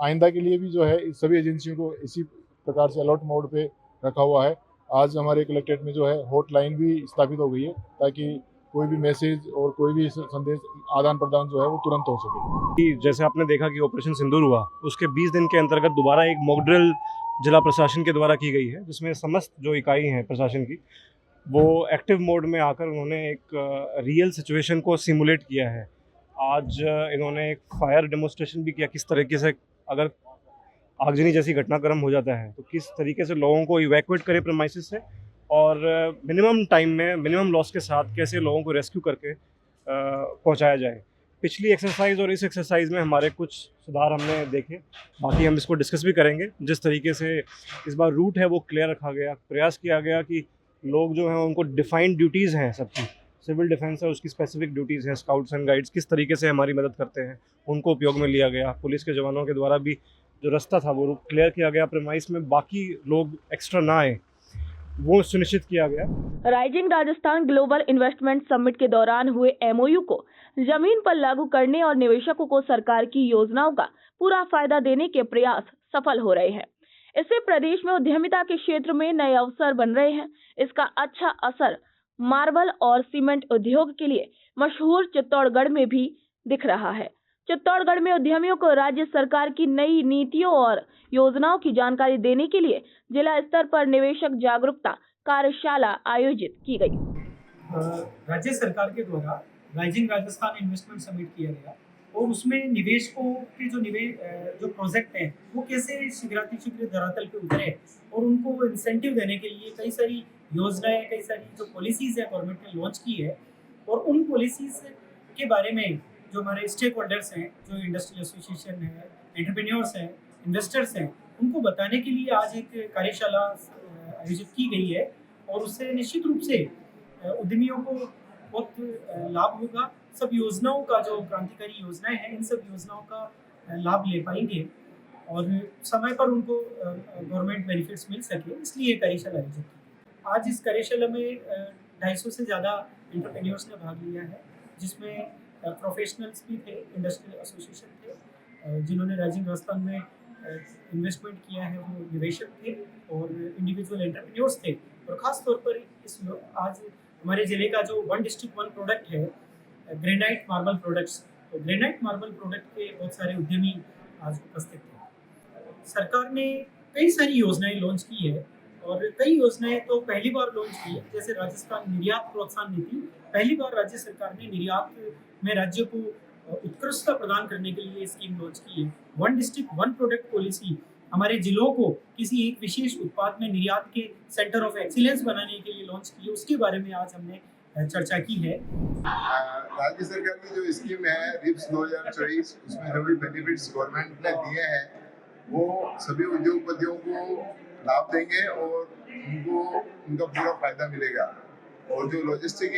आइंदा के लिए भी जो है सभी एजेंसियों को इसी प्रकार से अलर्ट मोड पे रखा हुआ है। आज हमारे कलेक्ट्रेट में जो है हॉटलाइन भी स्थापित हो गई है ताकि कोई भी मैसेज और कोई भी संदेश आदान प्रदान जो है वो तुरंत हो सके। जैसे आपने देखा कि ऑपरेशन सिंदूर हुआ, उसके 20 दिन के अंतर्गत दोबारा एक मॉक ड्रिल जिला प्रशासन के द्वारा की गई है, जिसमें समस्त जो इकाई हैं प्रशासन की वो एक्टिव मोड में आकर उन्होंने एक रियल सिचुएशन को सिमुलेट किया है। आज इन्होंने एक फायर डेमोन्स्ट्रेशन भी किया, किस तरीके से अगर आगजनी जैसी घटनाक्रम हो जाता है तो किस तरीके से लोगों को इवैक्यूएट करे प्रेमाइसिस से और मिनिमम टाइम में मिनिमम लॉस के साथ कैसे लोगों को रेस्क्यू करके पहुंचाया जाए। पिछली एक्सरसाइज और इस एक्सरसाइज में हमारे कुछ सुधार हमने देखे, बाकी हम इसको डिस्कस भी करेंगे। जिस तरीके से इस बार रूट है वो क्लियर रखा गया, प्रयास किया गया कि लोग जो हैं उनको डिफाइंड ड्यूटीज़ हैं सबकी, सिविल डिफेंस है उसकी स्पेसिफिक ड्यूटीज़ हैं, स्काउट्स एंड गाइड्स किस तरीके से हमारी मदद करते हैं उनको उपयोग में लिया गया। पुलिस के जवानों के द्वारा भी जो रास्ता था वो क्लियर किया गया, प्रेमाइस में बाकी लोग एक्स्ट्रा ना आए वो सुनिश्चित किया गया। Rising Rajasthan global investment summit के दौरान हुए एमओयू को जमीन पर लागू करने और निवेशकों को सरकार की योजनाओं का पूरा फायदा देने के प्रयास सफल हो रहे हैं। इससे प्रदेश में उद्यमिता के क्षेत्र में नए अवसर बन रहे हैं। इसका अच्छा असर मार्बल और सीमेंट उद्योग के लिए मशहूर चित्तौड़गढ़ में भी दिख रहा है। चित्तौड़गढ़ में उद्यमियों को राज्य सरकार की नई नीतियों और योजनाओं की जानकारी देने के लिए जिला स्तर पर निवेशक जागरूकता कार्यशाला आयोजित की गई। राज्य सरकार के द्वारा राइजिंग राजस्थान इन्वेस्टमेंट समिट किया गया और उसमें निवेशकों के जो प्रोजेक्ट हैं वो कैसे शीघ्र धरातल पे उतरे और उनको इंसेंटिव देने के लिए कई सारी योजनाएं, कई सारी जो पॉलिसीज है गवर्नमेंट ने लॉन्च की है। और उन पॉलिसीज के बारे में जो हमारे स्टेक होल्डर्स हैं, जो इंडस्ट्रियल एसोसिएशन है, एंटरप्रेन्योर्स हैं, इन्वेस्टर्स हैं, उनको बताने के लिए आज एक कार्यशाला आयोजित की गई है और उससे निश्चित रूप से उद्यमियों को बहुत लाभ होगा। सब योजनाओं का जो क्रांतिकारी योजनाएं हैं, इन सब योजनाओं का लाभ ले पाएंगे और समय पर उनको गवर्नमेंट बेनिफिट्स मिल सके, इसलिए ये कार्यशाला आयोजित की। आज इस कार्यशाला में 250 से ज़्यादा एंटरप्रेन्योर्स ने भाग लिया है, जिसमें प्रोफेशनल्स भी थे, इंडस्ट्रियल एसोसिएशन थे, जिन्होंने राइजिंग राजस्थान में इन्वेस्टमेंट किया है, वो निवेशक थे और इंडिविजुअल एंटरप्रेन्योर्स थे। और ख़ास तौर पर आज हमारे ज़िले का जो 1 डिस्ट्रिक्ट 1 प्रोडक्ट है, ग्रेनाइट मार्बल प्रोडक्ट्स, तो ग्रेनाइट मार्बल प्रोडक्ट के बहुत सारे उद्यमी आज उपस्थित थे। सरकार ने कई सारी योजनाएं लॉन्च की है और कई योजनाएं तो पहली बार लॉन्च की है, जैसे राजस्थान निर्यात प्रोत्साहन नीति। पहली बार राज्य सरकार ने निर्यात में राज्य को उत्कृष्टता प्रदान करने के लिए स्कीम लॉन्च की है। 1 डिस्ट्रिक्ट 1 प्रोडक्ट पॉलिसी हमारे जिलों को किसी एक विशेष उत्पाद में निर्यात के सेंटर ऑफ एक्सीलेंस बनाने के लिए लॉन्च की है, उसके बारे में आज हमने चर्चा की है। राज्य सरकार की जो स्कीम है रिप्स 2024, उसमें जो भी बेनिफिट्स गवर्नमेंट ने दिए हैं वो सभी उद्योगपतियों को लाभ देंगे और उनको उनका पूरा फायदा मिलेगा। और जो लॉजिस्टिक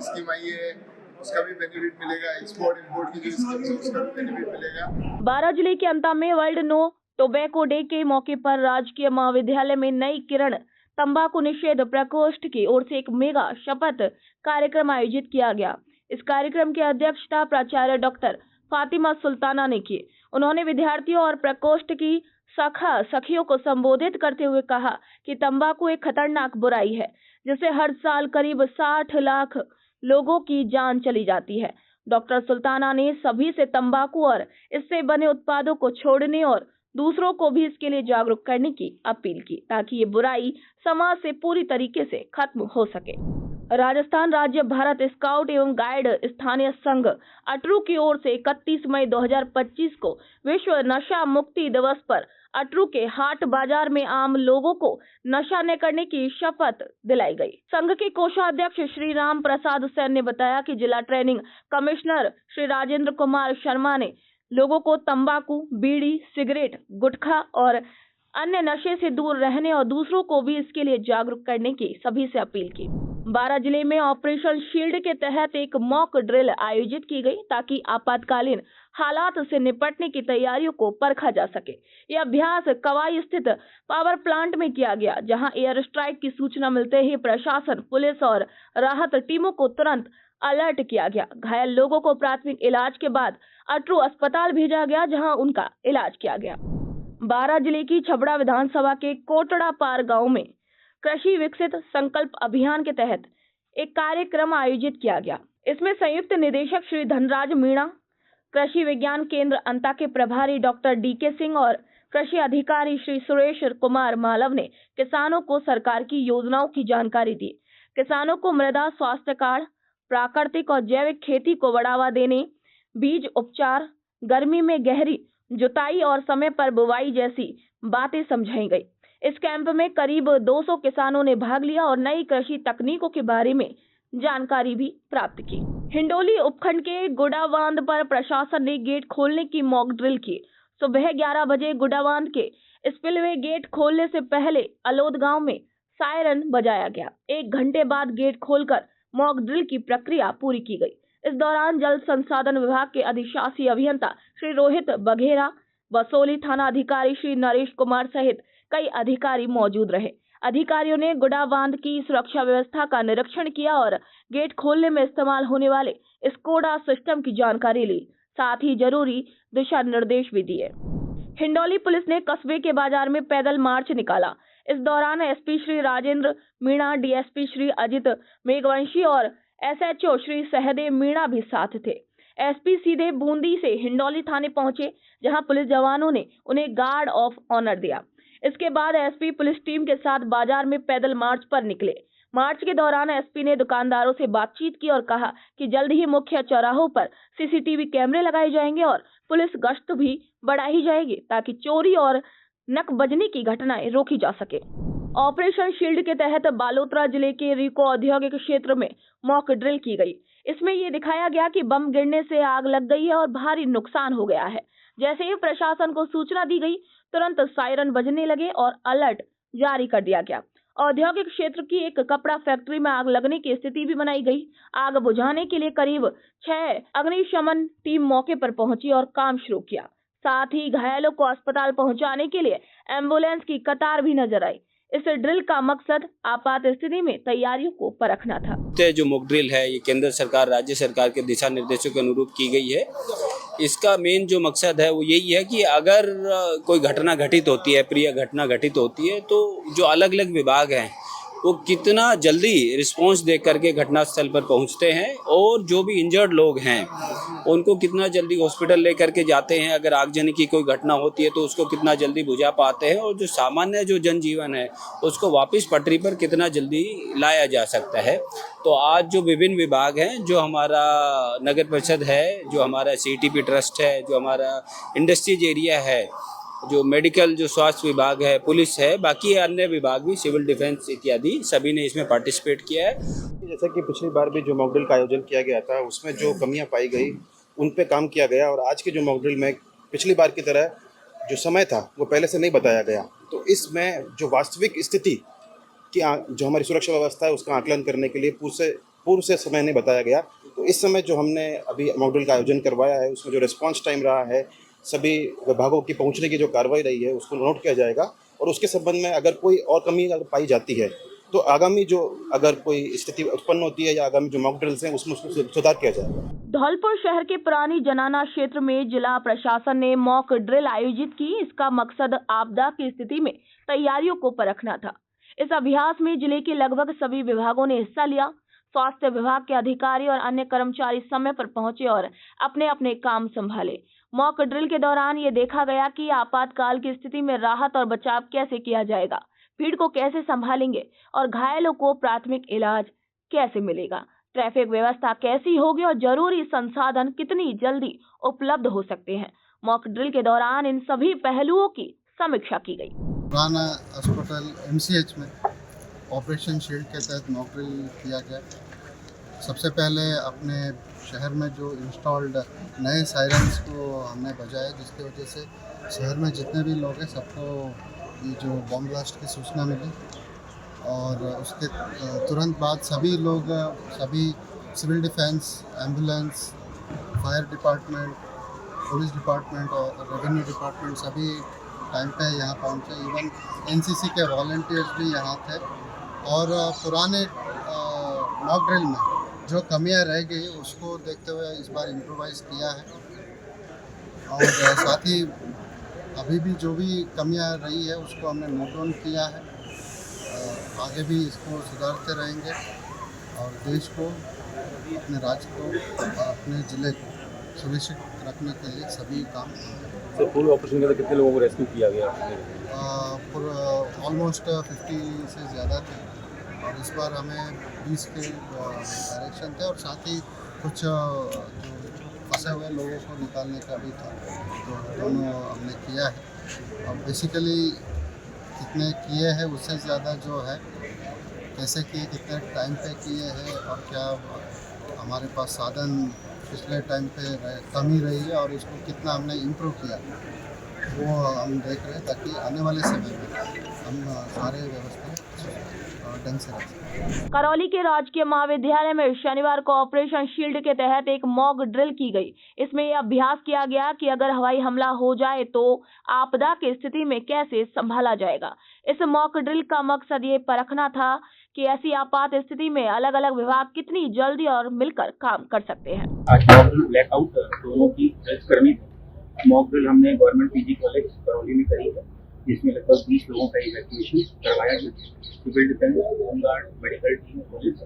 स्कीम आई है उसका भी बेनिफिट मिलेगा, एक्सपोर्ट इंपोर्ट की जो स्कीम है उसका भी बेनिफिट मिलेगा। 12 जुलाई के अंत में वर्ल्ड नो टोबैको डे के मौके पर राजकीय महाविद्यालय में नई किरण तंबाकू निषेध प्रकोष्ठ की ओर से एक मेगा शपथ कार्यक्रम आयोजित किया गया। इस कार्यक्रम की अध्यक्षता प्राचार्य डॉक्टर फातिमा सुल्ताना ने की। उन्होंने विद्यार्थियों और प्रकोष्ठ की सखा सखियों को संबोधित करते हुए कहा कि तंबाकू एक खतरनाक बुराई है जिससे हर साल करीब 60 लाख लोगों की जान चली जाती है। डॉक्टर सुल्ताना ने सभी से तंबाकू और इससे बने उत्पादों को छोड़ने और दूसरों को भी इसके लिए जागरूक करने की अपील की ताकि ये बुराई समाज से पूरी तरीके से खत्म हो सके। राजस्थान राज्य भारत स्काउट एवं गाइड स्थानीय संघ अटरू की ओर से 31 मई 2025 को विश्व नशा मुक्ति दिवस पर अटरू के हाट बाजार में आम लोगों को नशा न करने की शपथ दिलाई गई। संघ के कोषाध्यक्ष श्री राम प्रसाद सेन ने बताया कि जिला ट्रेनिंग कमिश्नर श्री राजेंद्र कुमार शर्मा ने लोगों को तंबाकू, बीड़ी, सिगरेट, गुटखा और अन्य नशे से दूर रहने और दूसरों को भी इसके लिए जागरूक करने की सभी से अपील की। बारां जिले में ऑपरेशन शील्ड के तहत एक मॉक ड्रिल आयोजित की गई ताकि आपातकालीन हालात से निपटने की तैयारियों को परखा जा सके। यह अभ्यास कवाई स्थित पावर प्लांट में किया गया, जहां एयर स्ट्राइक की सूचना मिलते ही प्रशासन, पुलिस और राहत टीमों को तुरंत अलर्ट किया गया। घायल लोगों को प्राथमिक इलाज के बाद अटरू अस्पताल भेजा गया, जहां उनका इलाज किया गया। बारां जिले की छबड़ा विधानसभा के कोटड़ा पार गांव में कृषि विकसित संकल्प अभियान के तहत एक कार्यक्रम आयोजित किया गया। इसमें संयुक्त निदेशक श्री धनराज मीणा, कृषि विज्ञान केंद्र अंता के प्रभारी डॉक्टर DK सिंह और कृषि अधिकारी श्री सुरेश कुमार मालव ने किसानों को सरकार की योजनाओं की जानकारी दी। किसानों को मृदा स्वास्थ्य कार्ड, प्राकृतिक और जैविक खेती को बढ़ावा देने, बीज उपचार, गर्मी में गहरी जुताई और समय पर बुवाई जैसी बातें समझाई गई। इस कैंप में करीब 200 किसानों ने भाग लिया और नई कृषि तकनीकों के बारे में जानकारी भी प्राप्त की। हिंडोली उपखंड के गुड़ाबांध पर प्रशासन ने गेट खोलने की मॉक ड्रिल की। सुबह 11 बजे गुड़ाबांध के स्पिलवे गेट खोलने से पहले अलोद गांव में सायरन बजाया गया। 1 घंटे बाद गेट खोलकर मॉक ड्रिल की प्रक्रिया पूरी की गई। इस दौरान जल संसाधन विभाग के अधिशासी अभियंता श्री रोहित बघेरा, बसोली थाना अधिकारी श्री नरेश कुमार सहित कई अधिकारी मौजूद रहे। अधिकारियों ने गुड़ाबांध की सुरक्षा व्यवस्था का निरीक्षण किया और गेट खोलने में इस्तेमाल होने वाले स्कोडा सिस्टम की जानकारी ली, साथ ही जरूरी दिशा निर्देश भी दिए। हिंडोली पुलिस ने कस्बे के बाजार में पैदल मार्च निकाला। इस दौरान SP श्री राजेंद्र मीणा, DSP श्री अजित मेघवंशी और SHO श्री सहदेव मीणा भी साथ थे। SP सीधे बूंदी से हिंडोली थाने पहुंचे, जहां पुलिस जवानों ने उन्हें गार्ड ऑफ ऑनर दिया। इसके बाद SP पुलिस टीम के साथ बाजार में पैदल मार्च पर निकले। मार्च के दौरान SP ने दुकानदारों से बातचीत की और कहा कि जल्द ही मुख्य चौराहों पर CCTV कैमरे लगाए जाएंगे और पुलिस गश्त भी बढ़ाई जाएगी ताकि चोरी और नकबजनी की घटनाएं रोकी जा सके। ऑपरेशन शील्ड के तहत बालोतरा जिले के रिको औद्योगिक क्षेत्र में मॉक ड्रिल की गई। इसमें ये दिखाया गया कि बम गिरने से आग लग गई है और भारी नुकसान हो गया है। जैसे ही प्रशासन को सूचना दी गई, तुरंत सायरन बजने लगे और अलर्ट जारी कर दिया गया। औद्योगिक क्षेत्र की एक कपड़ा फैक्ट्री में आग लगने की स्थिति भी बनाई गई। आग बुझाने के लिए करीब 6 अग्निशमन टीम मौके पर पहुंची और काम शुरू किया। साथ ही घायलों को अस्पताल पहुंचाने के लिए एम्बुलेंस की कतार भी नजर आई। इस ड्रिल का मकसद आपात स्थिति में तैयारियों को परखना था। जो मॉक ड्रिल है ये केंद्र सरकार, राज्य सरकार के दिशा निर्देशों के अनुरूप की गई है। इसका मेन जो मकसद है वो यही है कि अगर कोई घटना घटित होती है, प्रिय घटना घटित होती है, तो जो अलग अलग विभाग हैं वो कितना जल्दी रिस्पांस दे करके घटनास्थल पर पहुंचते हैं और जो भी इंजर्ड लोग हैं उनको कितना जल्दी हॉस्पिटल लेकर के जाते हैं। अगर आगजनी की कोई घटना होती है तो उसको कितना जल्दी बुझा पाते हैं और जो सामान्य जो जनजीवन है उसको वापस पटरी पर कितना जल्दी लाया जा सकता है। तो आज जो विभिन्न विभाग हैं, जो हमारा नगर परिषद है, जो हमारा CTP ट्रस्ट है, जो हमारा इंडस्ट्रीज एरिया है, जो मेडिकल, जो स्वास्थ्य विभाग है, पुलिस है, बाकी अन्य विभाग भी, सिविल डिफेंस इत्यादि सभी ने इसमें पार्टिसिपेट किया है। जैसा कि पिछली बार भी जो मॉक ड्रिल का आयोजन किया गया था उसमें जो कमियां पाई गई उन पे काम किया गया और आज के जो मॉक ड्रिल में पिछली बार की तरह जो समय था वो पहले से नहीं बताया गया। तो इसमें जो वास्तविक स्थिति की जो हमारी सुरक्षा व्यवस्था है उसका आकलन करने के लिए पूर्व से समय नहीं बताया गया। तो इस समय जो हमने अभी मॉक ड्रिल का आयोजन करवाया है उसमें जो रिस्पॉन्स टाइम रहा है, सभी विभागों की पहुंचने की जो कार्रवाई रही है उसको नोट किया जाएगा और उसके संबंध में अगर कोई और कमी अगर पाई जाती है तो आगामी जो अगर कोई स्थिति उत्पन्न होती है या आगामी जो मॉक ड्रिल्स हैं उसमें सुधार किया जाएगा। धौलपुर शहर के पुरानी जनाना क्षेत्र में जिला प्रशासन ने मॉक ड्रिल आयोजित की। इसका मकसद आपदा की स्थिति में तैयारियों को परखना था। इस अभ्यास में जिले के लगभग सभी विभागों ने हिस्सा लिया। स्वास्थ्य विभाग के अधिकारी और अन्य कर्मचारी समय पर पहुंचे और अपने अपने काम संभाले। मॉक ड्रिल के दौरान ये देखा गया कि आपातकाल की स्थिति में राहत और बचाव कैसे किया जाएगा, भीड़ को कैसे संभालेंगे और घायलों को प्राथमिक इलाज कैसे मिलेगा, ट्रैफिक व्यवस्था कैसी होगी और जरूरी संसाधन कितनी जल्दी उपलब्ध हो सकते हैं। मॉक ड्रिल के दौरान इन सभी पहलुओं की समीक्षा की गई। पुराना अस्पताल MCH में ऑपरेशन शील्ड के तहत मॉक ड्रिल किया गया। सबसे पहले अपने शहर में जो इंस्टॉल्ड नए सायरन्स को हमने बजाया, जिसकी वजह से शहर में जितने भी लोग हैं सबको ये जो बॉम्ब ब्लास्ट की सूचना मिली और उसके तुरंत बाद सभी लोग, सभी civil defence, ambulance, fire department, police department और रेवेन्यू डिपार्टमेंट सभी टाइम पे यहाँ पहुँचे। इवन NCC के वॉलंटियर्स भी यहाँ थे और पुराने मॉक ड्रिल में जो कमियां रह गई उसको देखते हुए इस बार इम्प्रोवाइज किया है और साथ ही अभी भी जो भी कमियां रही है उसको हमने नोट डाउन किया है। आगे भी इसको सुधारते रहेंगे और देश को, अपने राज्य को और अपने ज़िले को सुरक्षित रखने के लिए सभी काम। तो पूरे ऑपरेशन के अंदर कितने लोगों को रेस्क्यू किया गया? ऑलमोस्ट 50 से ज़्यादा थे और इस बार हमें 20 के डायरेक्शन थे और साथ ही कुछ जो फंसे हुए लोगों को निकालने का भी था, तो दोनों हमने किया है। और बेसिकली कितने किए हैं उससे ज़्यादा जो है कैसे किए, कितने टाइम पे किए हैं और क्या हमारे पास साधन पिछले टाइम पे कमी रही है और इसको कितना हमने इम्प्रूव किया वो हम देख रहे हैं, ताकि आने वाले समय में हम सारे व्यवस्था ढंग से रख सकें। करौली के राजकीय महाविद्यालय में शनिवार को ऑपरेशन शील्ड के तहत एक मॉक ड्रिल की गई। इसमें यह अभ्यास किया गया कि अगर हवाई हमला हो जाए तो आपदा की स्थिति में कैसे संभाला जाएगा। इस मॉक ड्रिल का मकसद ये परखना था कि ऐसी आपात स्थिति में अलग अलग विभाग कितनी जल्दी और मिलकर काम कर सकते हैं। आज मॉक ड्रिल ब्लैकआउट दोनों की पुलिसकर्मी मॉक ड्रिल हमने गवर्नमेंट PG कॉलेज करौली में करी है, जिसमें लगभग 20 लोगों का इवैक्यूएशन करवाया गया। Civil defence, home guard, medical team, police,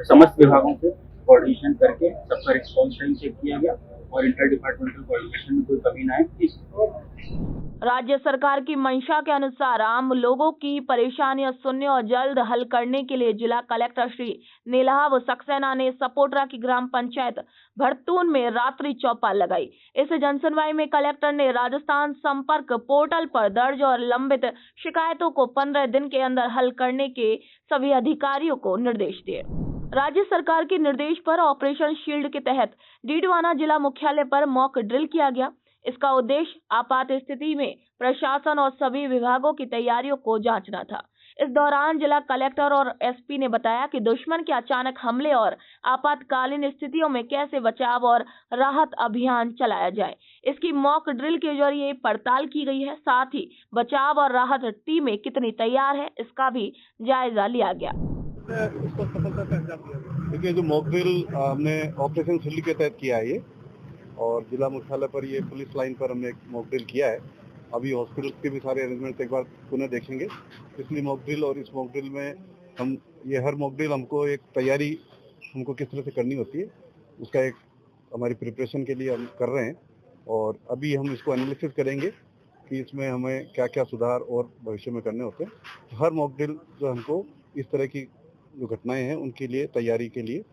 समस्त विभागों से कोऑर्डिनेशन करके सबका रिस्पॉन्स टाइम चेक किया गया और इंटर डिपार्टमेंटल कोऑर्डिनेशन में कोई कमी ना आए। राज्य सरकार की मंशा के अनुसार आम लोगों की परेशानियां सुनने और जल्द हल करने के लिए जिला कलेक्टर श्री नीलाभ सक्सेना ने सपोटरा की ग्राम पंचायत भड़तून में रात्रि चौपाल लगाई। इस जनसुनवाई में कलेक्टर ने राजस्थान संपर्क पोर्टल पर दर्ज और लंबित शिकायतों को 15 दिन के अंदर हल करने के सभी अधिकारियों को निर्देश दिए। राज्य सरकार के निर्देश पर ऑपरेशन शील्ड के तहत डीडवाना जिला मुख्यालय पर मॉक ड्रिल किया गया। इसका उद्देश्य आपात स्थिति में प्रशासन और सभी विभागों की तैयारियों को जांचना था। इस दौरान जिला कलेक्टर और SP ने बताया कि दुश्मन के अचानक हमले और आपातकालीन स्थितियों में कैसे बचाव और राहत अभियान चलाया जाए, इसकी मॉक ड्रिल के जरिए पड़ताल की गई है। साथ ही बचाव और राहत टीमें कितनी तैयार है इसका भी जायजा लिया गया। देखिए, जो मॉक ड्रिल हमने ऑपरेशन शील्ड के तहत किया है ये, और जिला मुख्यालय पर ये पुलिस लाइन पर हमने एक मॉक ड्रिल किया है। अभी हॉस्पिटल के भी सारे अरेंजमेंट एक बार पुनः देखेंगे पिछली मॉक ड्रिल और इस मॉक ड्रिल में। हम ये हर मॉक ड्रिल हमको एक तैयारी हमको किस तरह से करनी होती है उसका एक हमारी प्रिपरेशन के लिए हम कर रहे हैं और अभी हम इसको एनालिसिस करेंगे कि इसमें हमें क्या क्या सुधार और भविष्य में करने होते हैं। हर मॉक ड्रिल जो हमको इस तरह की जो घटनाएं हैं उनके लिए तैयारी के लिए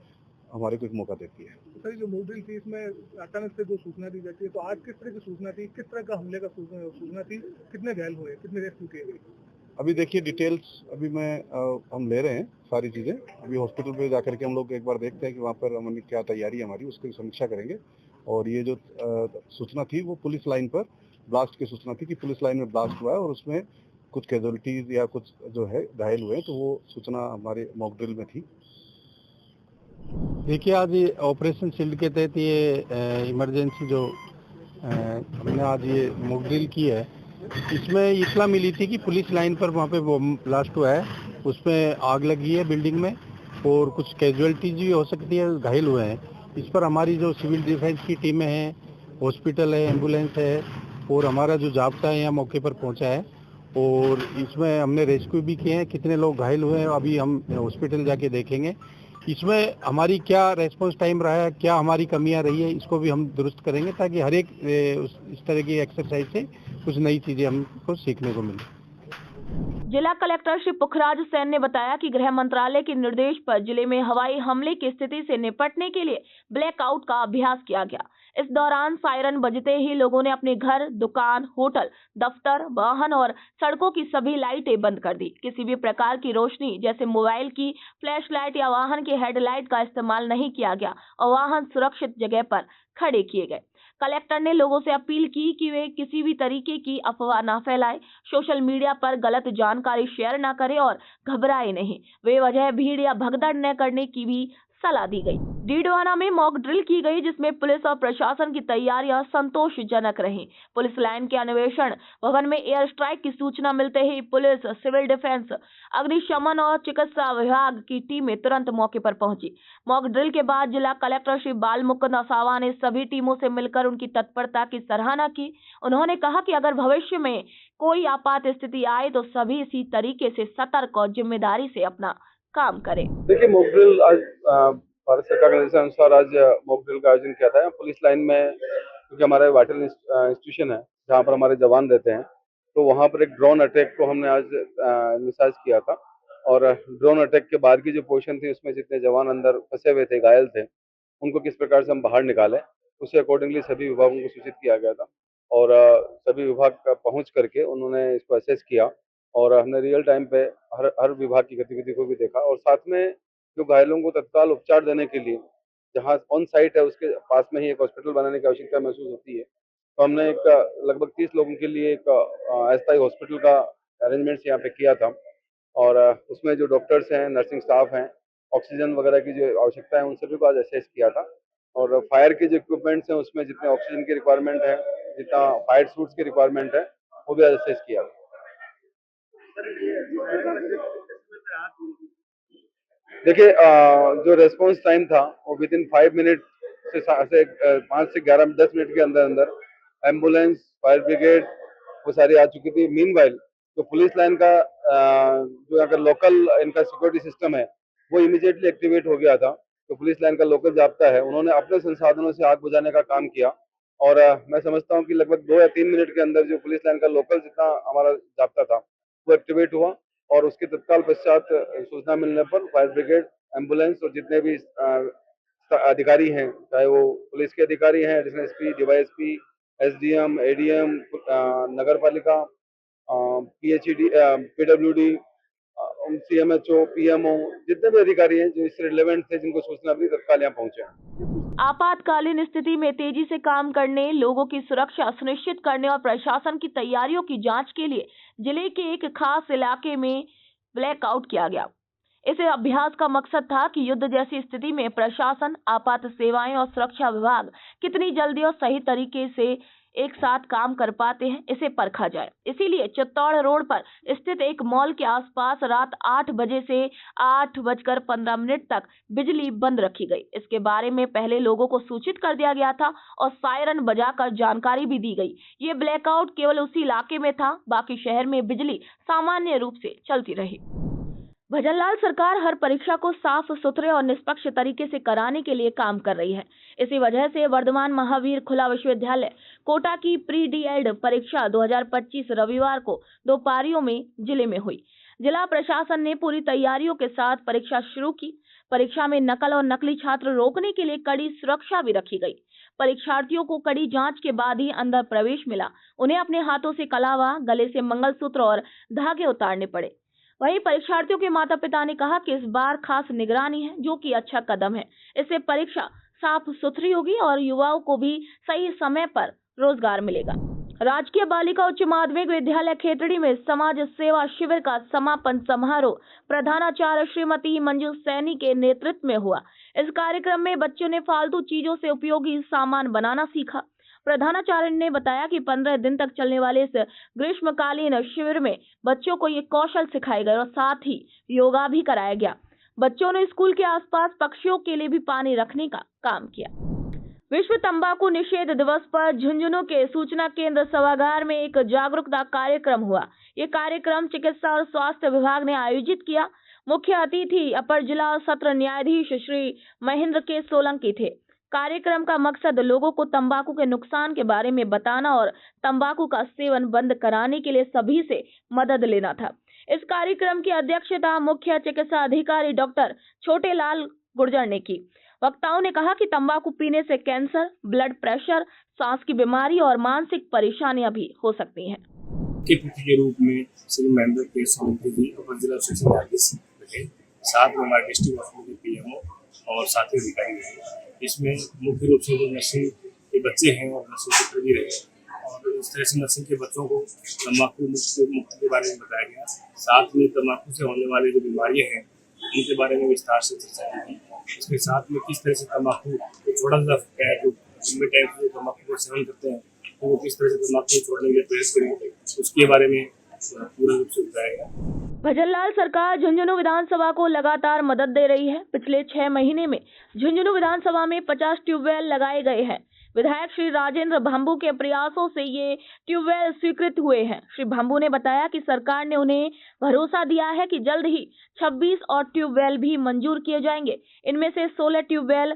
हमारे को एक मौका देती है। सर, जो मॉक ड्रिल थी इसमें अचानक से जो सूचना दी जाती है, तो आज किस तरह की सूचना थी, किस तरह का हमले का सूचना थी, कितने घायल हुए, कितने रेस्क्यू किए गए? अभी देखिए डिटेल्स अभी हम ले रहे हैं सारी चीज़ें। अभी हॉस्पिटल पे जाकर के हम लोग एक बार देखते हैं कि वहाँ पर हमारी क्या तैयारी है हमारी, उसकी समीक्षा करेंगे। और ये जो सूचना थी वो पुलिस लाइन पर ब्लास्ट की सूचना थी कि पुलिस लाइन में ब्लास्ट हुआ है और उसमें कुछ कैजुअलिटीज या कुछ जो है घायल हुए हैं, तो वो सूचना हमारे मॉक ड्रिल में थी। देखिए, आज ये ऑपरेशन शील्ड के तहत ये इमरजेंसी जो हमने आज ये मॉक ड्रिल की है, इसमें इतला मिली थी कि पुलिस लाइन पर वहाँ पे बम ब्लास्ट हुआ है उसमें आग लगी है बिल्डिंग में और कुछ कैजुअलिटीज भी हो सकती है, घायल हुए हैं। इस पर हमारी जो सिविल डिफेंस की टीमें हैं, हॉस्पिटल है, एम्बुलेंस है और हमारा जो जाब्ता है यहाँ मौके पर पहुँचा है और इसमें हमने रेस्क्यू भी किए हैं। कितने लोग घायल हुए हैं अभी हम हॉस्पिटल जाके देखेंगे। इसमें हमारी क्या रेस्पॉन्स टाइम रहा है, क्या हमारी कमियां रही है, इसको भी हम दुरुस्त करेंगे ताकि हर एक इस तरह की एक्सरसाइज से कुछ नई चीजें हमको सीखने को मिले। जिला कलेक्टर श्री पुखराज सेन ने बताया कि गृह मंत्रालय के निर्देश पर जिले में हवाई हमले की स्थिति से निपटने के लिए ब्लैकआउट का अभ्यास किया गया। इस दौरान सायरन बजते ही लोगों ने अपने घर, दुकान, होटल, दफ्तर, वाहन और सड़कों की सभी लाइटें बंद कर दी। किसी भी प्रकार की रोशनी जैसे मोबाइल की फ्लैश लाइट या वाहन की हेडलाइट का इस्तेमाल नहीं किया गया और वाहन सुरक्षित जगह पर खड़े किए गए। कलेक्टर ने लोगों से अपील की कि वे किसी भी तरीके की अफवाह न फैलाएं, सोशल मीडिया पर गलत जानकारी शेयर न करें और घबराए नहीं। बेवजह भीड़ या भगदड़ न करने की भी सलाह दी गई। डीडवाना में मॉक ड्रिल की गई जिसमें पुलिस और प्रशासन की तैयारियां संतोषजनक रहीं। पुलिस लाइन के अन्वेषण भवन में एयर स्ट्राइक की सूचना मिलते ही पुलिस, सिविल डिफेंस, अग्निशमन और चिकित्सा विभाग की टीमें तुरंत मौके पर पहुंची। मॉक ड्रिल के बाद जिला कलेक्टर श्री बालमुकुंद असावा ने सभी टीमों से मिलकर उनकी तत्परता की सराहना की। उन्होंने कहा कि अगर भविष्य में कोई आपात स्थिति आए तो सभी इसी तरीके से सतर्क और जिम्मेदारी से अपना काम करें। देखिए, मॉक ड्रिल आज भारत सरकार के निर्देश अनुसार आज मॉक ड्रिल का आयोजन किया था। पुलिस लाइन में क्योंकि हमारा वाइटल इंस्टीट्यूशन है जहाँ पर हमारे जवान रहते हैं, तो वहाँ पर एक ड्रोन अटैक को हमने आज इंसाइज किया था और ड्रोन अटैक के बाद की जो पोजीशन थी उसमें जितने जवान अंदर फंसे हुए थे, घायल थे, उनको किस प्रकार से हम बाहर निकालें, उसे अकॉर्डिंगली सभी विभागों को सूचित किया गया था और सभी विभाग का पहुँच करके उन्होंने इसको असेस किया और हमने रियल टाइम पे हर विभाग की गतिविधि को भी देखा और साथ में जो घायलों को तत्काल उपचार देने के लिए जहाँ ऑन साइट है उसके पास में ही एक हॉस्पिटल बनाने की आवश्यकता महसूस होती है, तो हमने एक लगभग 30 लोगों के लिए एक अस्थायी हॉस्पिटल का अरेंजमेंट्स यहाँ पे किया था और उसमें जो डॉक्टर्स हैं, नर्सिंग स्टाफ हैं, ऑक्सीजन वगैरह की जो आवश्यकता है उन सभी को आज असेस किया था और फायर के जो इक्विपमेंट्स हैं उसमें जितने ऑक्सीजन की रिक्वायरमेंट है, जितना फायर सूट्स की रिक्वायरमेंट है, वो भी आज असेस किया था। देखिए, जो रेस्पॉन्स टाइम था वो विद इन 5 मिनट से 5 से 10 मिनट के अंदर अंदर एम्बुलेंस, फायर ब्रिगेड वो सारी आ चुकी थी। मीनवाइल जो पुलिस लाइन का जो यहाँ का लोकल इनका सिक्योरिटी सिस्टम है वो इमीडिएटली एक्टिवेट हो गया था। तो पुलिस लाइन का लोकल जाब्ता है, उन्होंने अपने संसाधनों से आग बुझाने का काम किया और मैं समझता हूँ कि लगभग 2 या 3 मिनट के अंदर जो पुलिस लाइन का लोकल जितना हमारा जाब्ता था वो एक्टिवेट हुआ और उसके तत्काल पश्चात सूचना मिलने पर फायर ब्रिगेड, एम्बुलेंस और जितने भी अधिकारी हैं, चाहे वो पुलिस के अधिकारी हैं, additional SP, DYSP, SDM, ADM, Nagar Palika, PHED, PWD, CMHO, PMO, जितने भी अधिकारी हैं जो इससे रिलेवेंट थे, जिनको सूचना मिली, तत्काल यहाँ पहुंचे। आपातकालीन स्थिति में तेजी से काम करने, लोगों की सुरक्षा सुनिश्चित करने और प्रशासन की तैयारियों की जांच के लिए जिले के एक खास इलाके में ब्लैकआउट किया गया। इस अभ्यास का मकसद था कि युद्ध जैसी स्थिति में प्रशासन, आपात सेवाएं और सुरक्षा विभाग कितनी जल्दी और सही तरीके से एक साथ काम कर पाते हैं, इसे परखा जाए। इसीलिए चित्तौड़ रोड पर स्थित एक मॉल के आसपास रात 8 बजे से 8:15 तक बिजली बंद रखी गई। इसके बारे में पहले लोगों को सूचित कर दिया गया था और सायरन बजाकर जानकारी भी दी गई। ये ब्लैकआउट केवल उसी इलाके में था, बाकी शहर में बिजली सामान्य रूप से चलती रही। भजनलाल सरकार हर परीक्षा को साफ सुथरे और निष्पक्ष तरीके से कराने के लिए काम कर रही है। इसी वजह से वर्धमान महावीर खुला विश्वविद्यालय कोटा की प्री डीएड परीक्षा 2025 रविवार को 2 पारियों में जिले में हुई। जिला प्रशासन ने पूरी तैयारियों के साथ परीक्षा शुरू की। परीक्षा में नकल और नकली छात्र रोकने के लिए कड़ी सुरक्षा भी रखी गई। परीक्षार्थियों को कड़ी जांच के बाद ही अंदर प्रवेश मिला। उन्हें अपने हाथों से कलावा, गले से मंगलसूत्र और धागे उतारने पड़े। वहीं परीक्षार्थियों के माता पिता ने कहा कि इस बार खास निगरानी है, जो कि अच्छा कदम है। इससे परीक्षा साफ सुथरी होगी और युवाओं को भी सही समय पर रोजगार मिलेगा। राजकीय बालिका उच्च माध्यमिक विद्यालय खेतड़ी में समाज सेवा शिविर का समापन समारोह प्रधानाचार्य श्रीमती मंजू सैनी के नेतृत्व में हुआ। इस कार्यक्रम में बच्चों ने फालतू चीजों से उपयोगी सामान बनाना सीखा। प्रधानाचार्य ने बताया कि 15 दिन तक चलने वाले इस ग्रीष्मकालीन शिविर में बच्चों को ये कौशल सिखाए गए और साथ ही योगा भी कराया गया। बच्चों ने स्कूल के आसपास पक्षियों के लिए भी पानी रखने का काम किया। विश्व तंबाकू निषेध दिवस पर झुंझुनू के सूचना केंद्र सभागार में एक जागरूकता कार्यक्रम हुआ। ये कार्यक्रम चिकित्सा और स्वास्थ्य विभाग ने आयोजित किया। मुख्य अतिथि अपर जिला और सत्र न्यायाधीश श्री महेंद्र के सोलंकी थे। कार्यक्रम का मकसद लोगों को तंबाकू के नुकसान के बारे में बताना और तंबाकू का सेवन बंद कराने के लिए सभी से मदद लेना था। इस कार्यक्रम की अध्यक्षता मुख्य चिकित्सा अधिकारी डॉक्टर छोटेलाल गुर्जर ने की। वक्ताओं ने कहा कि तंबाकू पीने से कैंसर, ब्लड प्रेशर, सांस की बीमारी और मानसिक परेशानियां भी हो सकती हैं। के के रूप में श्री महेंद्र के सोलंकी जी अपर जिला शिक्षा न्यायाधीश रहे, साथ में हमारे डिस्ट्रिक्ट हॉस्पिटल के पीएमओ और साथी अधिकारी रहे। इसमें मुख्य रूप से जो नर्सिंग के बच्चे हैं और नर्सिंग के भी रहे और इस तरह से नर्सिंग के बच्चों को तंबाकू मुक्त के बारे में बताया गया। साथ में तंबाकू से होने वाली जो बीमारियाँ हैं उनके बारे में विस्तार से चर्चा की। इसके साथ में किस तरह से तंबाकू को छोड़ा जा सकता है, जो लंबे टाइम से तंबाकू का सेवन करते हैं तो वो किस तरह से तंबाकू छोड़ने के लिए प्रेरित करेंगे, उसके बारे में पूर्ण रूप से बताया गया। भजनलाल सरकार झुंझुनू विधानसभा को लगातार मदद दे रही है। पिछले 6 महीने में झुंझुनू विधानसभा में 50 ट्यूबवेल लगाए गए हैं। विधायक श्री राजेंद्र भांबू के प्रयासों से ये ट्यूबवेल स्वीकृत हुए हैं। श्री भांबू ने बताया कि सरकार ने उन्हें भरोसा दिया है कि जल्द ही 26 और ट्यूबवेल भी मंजूर किए जाएंगे। इनमें से 16 ट्यूबवेल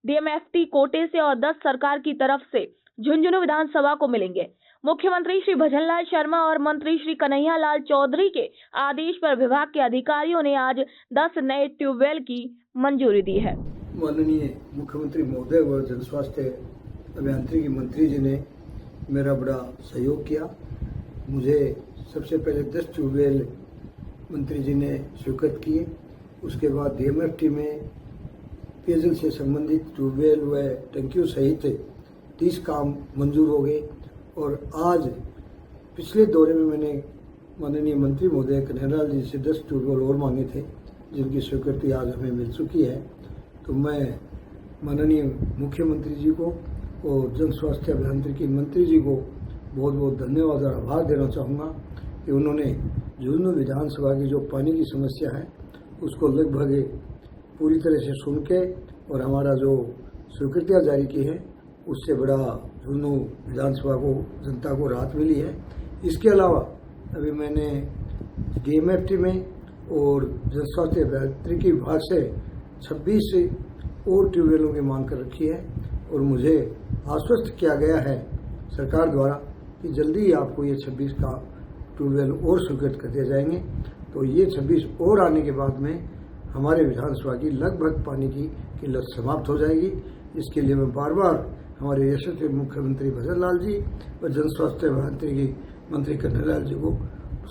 डीएमएफटी कोटे से और 10 सरकार की तरफ से झुंझुनू विधानसभा को मिलेंगे। मुख्यमंत्री श्री भजनलाल शर्मा और मंत्री श्री कन्हैया लाल चौधरी के आदेश पर विभाग के अधिकारियों ने आज 10 नए ट्यूबवेल की मंजूरी दी है। माननीय मुख्यमंत्री महोदय व जन स्वास्थ्य अभियांत्रिकी मंत्री जी ने मेरा बड़ा सहयोग किया। मुझे सबसे पहले 10 ट्यूबवेल मंत्री जी ने स्वीकृत किए। उसके बाद डीएमएफटी में पेयजल से संबंधित ट्यूबवेल व टंकियों सहित 30 काम मंजूर हो गए और आज पिछले दौरे में मैंने माननीय मंत्री महोदय कन्हैयालाल जी से 10 ट्यूबवेल और मांगे थे, जिनकी स्वीकृति आज हमें मिल चुकी है। तो मैं माननीय मुख्यमंत्री जी को और जन स्वास्थ्य अभियांत्रिकी मंत्री जी को बहुत बहुत धन्यवाद और आभार देना चाहूँगा कि उन्होंने झुंझुनू विधानसभा की जो पानी की समस्या है उसको लगभग पूरी तरह से सुन के और हमारा जो स्वीकृतियाँ जारी की है उससे बड़ा झुंझुनू विधानसभा को जनता को राहत मिली है। इसके अलावा अभी मैंने डीएमएफटी में और जन स्वास्थ्य अभियांत्रिकी विभाग से 26 और ट्यूबवेलों की मांग कर रखी है और मुझे आश्वस्त किया गया है सरकार द्वारा कि जल्दी ही आपको ये 26 का ट्यूबवेल और स्वीकृत कर दिए जाएंगे। तो ये 26 और आने के बाद में हमारे विधानसभा की लगभग पानी की किल्लत समाप्त हो जाएगी। इसके लिए मैं बार बार हमारे यशस्वी मुख्यमंत्री भजनलाल जी और जन स्वास्थ्य अभियांत्रिकी मंत्री कन्हैयालाल जी को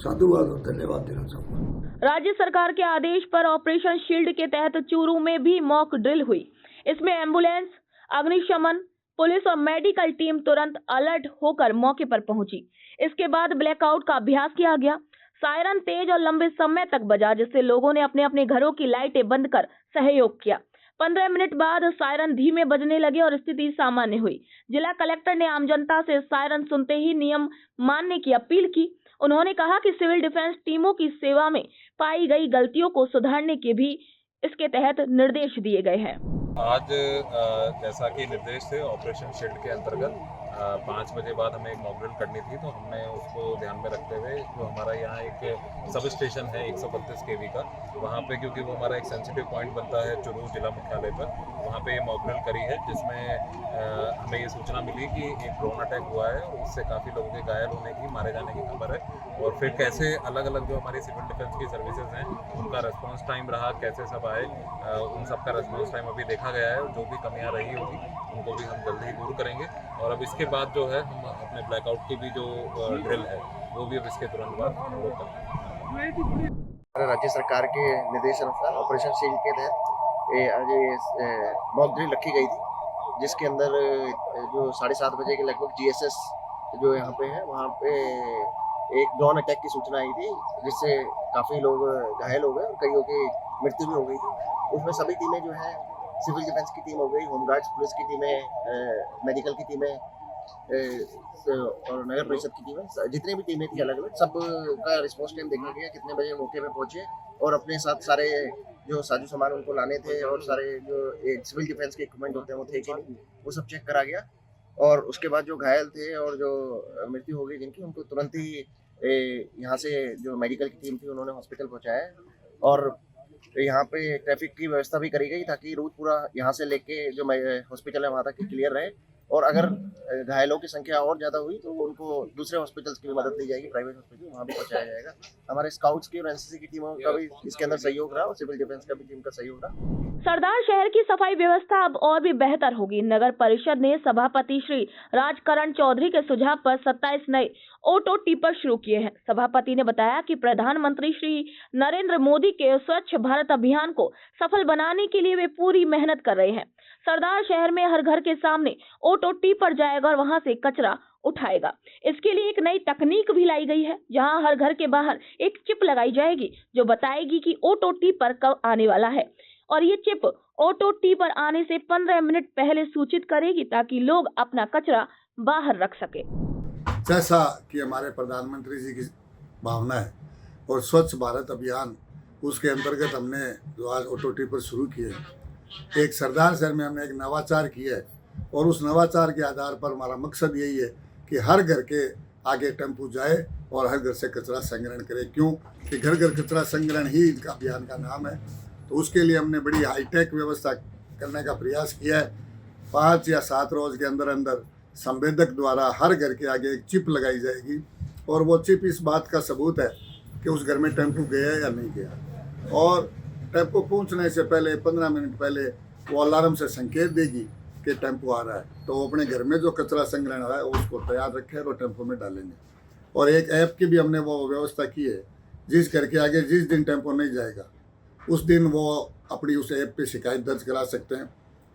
साधुवाद और धन्यवाद देना चाहूँगा। राज्य सरकार के आदेश पर ऑपरेशन शील्ड के तहत चूरू में भी मॉक ड्रिल हुई। इसमें एम्बुलेंस, अग्निशमन, पुलिस और मेडिकल टीम तुरंत अलर्ट होकर मौके पर पहुंची। इसके बाद ब्लैकआउट का अभ्यास किया गया। सायरन तेज और लंबे समय तक बजा, जिससे लोगों ने अपने अपने घरों की लाइटें बंद कर सहयोग किया। 15 मिनट बाद सायरन धीमे बजने लगे और स्थिति सामान्य हुई। जिला कलेक्टर ने आम जनता से सायरन सुनते ही नियम मानने की अपील की। उन्होंने कहा कि सिविल डिफेंस टीमों की सेवा में पाई गई गलतियों को सुधारने के भी इसके तहत निर्देश दिए गए हैं। आज जैसा कि निर्देश थे ऑपरेशन शील्ड के अंतर्गत 5 बजे बाद हमें एक मॉक ड्रिल करनी थी, तो हमने उसको ध्यान में रखते हुए जो हमारा यहाँ एक सब स्टेशन है 132 kV का, वहाँ पे क्योंकि वो हमारा एक सेंसिटिव पॉइंट बनता है चुरू जिला मुख्यालय पर, वहाँ पे ये मॉक ड्रिल करी है, जिसमें हमें ये सूचना मिली कि एक ड्रोन अटैक हुआ है और उससे काफ़ी लोगों के घायल होने की, मारे जाने की खबर है। और फिर कैसे अलग अलग जो हमारी सिविल डिफेंस की सर्विसेज हैं उनका रेस्पॉन्स टाइम रहा, कैसे सब आए, उन सब का रेस्पॉन्स टाइम अभी देखा गया है और जो भी कमियाँ रही होगी उनको भी हम जल्दी ही दूर करेंगे। और अब इसके बाद जो है हम अपने ब्लैकआउट की भी जो ड्रिल है वो भी अब इसके तुरंत बाद हम लोग करेंगे। राज्य सरकार के निर्देशानुसार ऑपरेशन शील्ड के तहत आज मॉक ड्रिल रखी गई थी, जिसके अंदर जो 7:30 बजे के लगभग GSS जो यहाँ पे है वहाँ पे एक ड्रोन अटैक की सूचना आई थी, जिससे काफ़ी लोग घायल हो गए और कईयों की मृत्यु भी हो गई थी। उसमें सभी टीमें जो है सिविल डिफेंस की टीम हो गई, होमगार्ड्स, पुलिस की टीमें, मेडिकल की टीमें और नगर परिषद की टीमें, जितनी भी टीमें थी अलग अलग, सब का रिस्पॉन्स टाइम देखा गया, कितने बजे मौके पे पहुंचे और अपने साथ सारे जो साजो सामान उनको लाने थे और सारे जो सिविल डिफेंस के इक्विपमेंट होते हैं वो थे कि नहीं, वो सब चेक करा गया। और उसके बाद जो घायल थे और जो मृत्यु हो गई जिनकी, उनको तुरंत ही यहाँ से जो मेडिकल की टीम थी उन्होंने हॉस्पिटल पहुँचाया। और यहाँ पे ट्रैफिक की व्यवस्था भी करी गई ताकि रूट पूरा यहाँ से लेके जो हॉस्पिटल है वहाँ तक क्लियर रहे। और अगर घायलों की संख्या और ज़्यादा हुई तो उनको दूसरे हॉस्पिटल्स की भी मदद ली जाएगी, प्राइवेट हॉस्पिटल, वहाँ भी पहुँचाया जाएगा। हमारे स्काउट्स की और एनसीसी की टीमों का भी इसके अंदर सहयोग रहा और सिविल डिफेंस का भी टीम का सहयोग रहा। सरदार शहर की सफाई व्यवस्था अब और भी बेहतर होगी। नगर परिषद ने सभापति श्री राजकरण चौधरी के सुझाव पर 27 नए ऑटो टिपर शुरू किए हैं। सभापति ने बताया कि प्रधानमंत्री श्री नरेंद्र मोदी के स्वच्छ भारत अभियान को सफल बनाने के लिए वे पूरी मेहनत कर रहे हैं। सरदार शहर में हर घर के सामने ऑटो टिपर जाएगा और वहां से कचरा उठाएगा। इसके लिए एक नई तकनीक भी लाई गई है, जहां हर घर के बाहर एक चिप लगाई जाएगी जो बताएगी कि ऑटो टिपर कब आने वाला है, और ये चिप ऑटो टिपर आने से 15 मिनट पहले सूचित करेगी ताकि लोग अपना कचरा बाहर रख सके। जैसा कि हमारे प्रधानमंत्री जी की भावना है और स्वच्छ भारत अभियान, उसके अंतर्गत हमने जो आज ऑटो टिपर शुरू किए, एक सरदार शहर में हमने एक नवाचार किया है और उस नवाचार के आधार पर हमारा मकसद यही है कि हर घर के आगे टेम्पू जाए और हर घर से कचरा संग्रहण करे। क्यों कि घर घर कचरा संग्रहण ही इनका अभियान का नाम है। तो उसके लिए हमने बड़ी हाईटेक व्यवस्था करने का प्रयास किया है। 5 या 7 रोज के अंदर अंदर संवेदक द्वारा हर घर के आगे एक चिप लगाई जाएगी और वो चिप इस बात का सबूत है कि उस घर में टेम्पू गया या नहीं गया। और टेम्पो पहुंचने से पहले 15 मिनट पहले वो अलार्म से संकेत देगी कि टेम्पो आ रहा है, तो वो अपने घर में जो कचरा संग्रहण है उसको तैयार रखे और टेम्पो में डालेंगे। और एक ऐप की भी हमने वो व्यवस्था की है, जिस घर के आगे जिस दिन टेम्पो नहीं जाएगा उस दिन वो अपनी उस ऐप पे शिकायत दर्ज करा सकते हैं।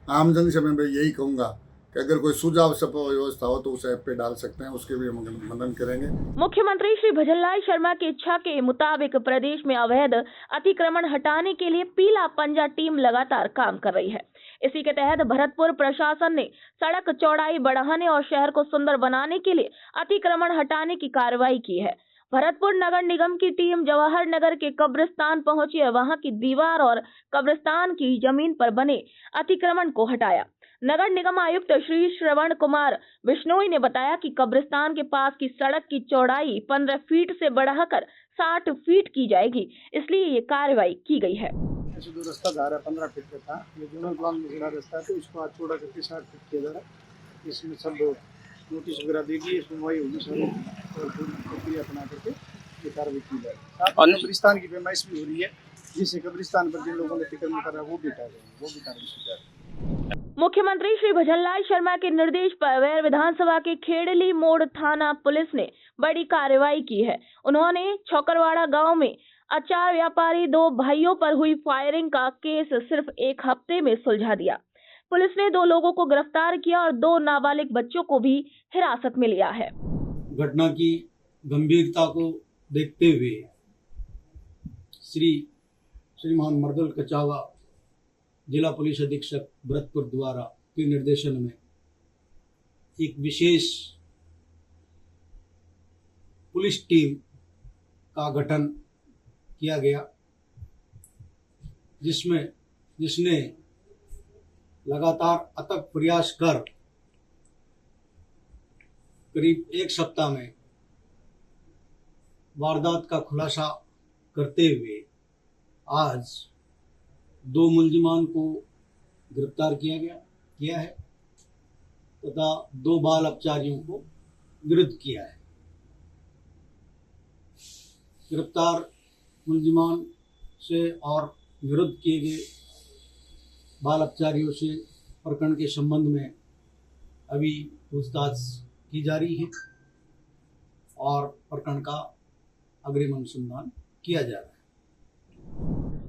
आमजन से मैं यही कहूँगा कि अगर कोई सुझाव सब व्यवस्था हो तो उस ऐप पे डाल सकते हैं, उसके भी हम मदद करेंगे। मुख्यमंत्री श्री भजनलाल शर्मा की इच्छा के मुताबिक प्रदेश में अवैध अतिक्रमण हटाने के लिए पीला पंजा टीम लगातार काम कर रही है। इसी के तहत भरतपुर प्रशासन ने सड़क चौड़ाई बढ़ाने और शहर को सुंदर बनाने के लिए अतिक्रमण हटाने की कार्रवाई की है। भरतपुर नगर निगम की टीम जवाहर नगर के कब्रिस्तान पहुंची है, वहां की दीवार और कब्रिस्तान की जमीन पर बने अतिक्रमण को हटाया। नगर निगम आयुक्त श्री श्रवण कुमार बिश्नोई ने बताया कि कब्रिस्तान के पास की सड़क की चौड़ाई 15 फीट से बढ़ाकर 60 फीट की जाएगी, इसलिए ये कार्रवाई की गई है। जो रास्ता जा रहा है 15 फीट का था, ये जोनल प्लान में जुड़ा रास्ता है, तो इसको आज चौड़ा करके 60 फीट किया जा रहा है। इसमें सब नोटिस वगैरह देगी, इसमें वही होगी सारी और प्रक्रिया बना करके ये कार्रवाई की जाएगी। कब्रिस्तान की पैमाइश भी हो रही है, जिससे कब्रिस्तान पर जिन लोगों ने अतिक्रमण करा वो भी हटा देंगे, वो भी कार्रवाई की जाएगी। मुख्यमंत्री श्री भजनलाल शर्मा के निर्देश पर वैर विधानसभा के खेड़ली मोड़ थाना पुलिस ने बड़ी कार्रवाई की है। उन्होंने छोकरवाड़ा गांव में अचार व्यापारी 2 भाइयों पर हुई फायरिंग का केस सिर्फ 1 हफ्ते में सुलझा दिया। पुलिस ने 2 लोगों को गिरफ्तार किया और 2 नाबालिग बच्चों को भी हिरासत में लिया है। घटना की गंभीरता को देखते हुए श्रीमान मर्दुल कचावा जिला पुलिस अधीक्षक भरतपुर द्वारा के निर्देशन में एक विशेष पुलिस टीम का गठन किया गया, जिसने लगातार अथक प्रयास कर करीब 1 सप्ताह में वारदात का खुलासा करते हुए आज 2 मुलजिमान को गिरफ्तार किया है तथा 2 बाल अपचारियों को गिरफ्तार किया है। गिरफ्तार मुलजिमान से और विरुद्ध किए गए बाल अपचारियों से प्रकरण के संबंध में अभी पूछताछ की जा रही है और प्रकरण का अग्रिम अनुसंधान किया जा रहा है।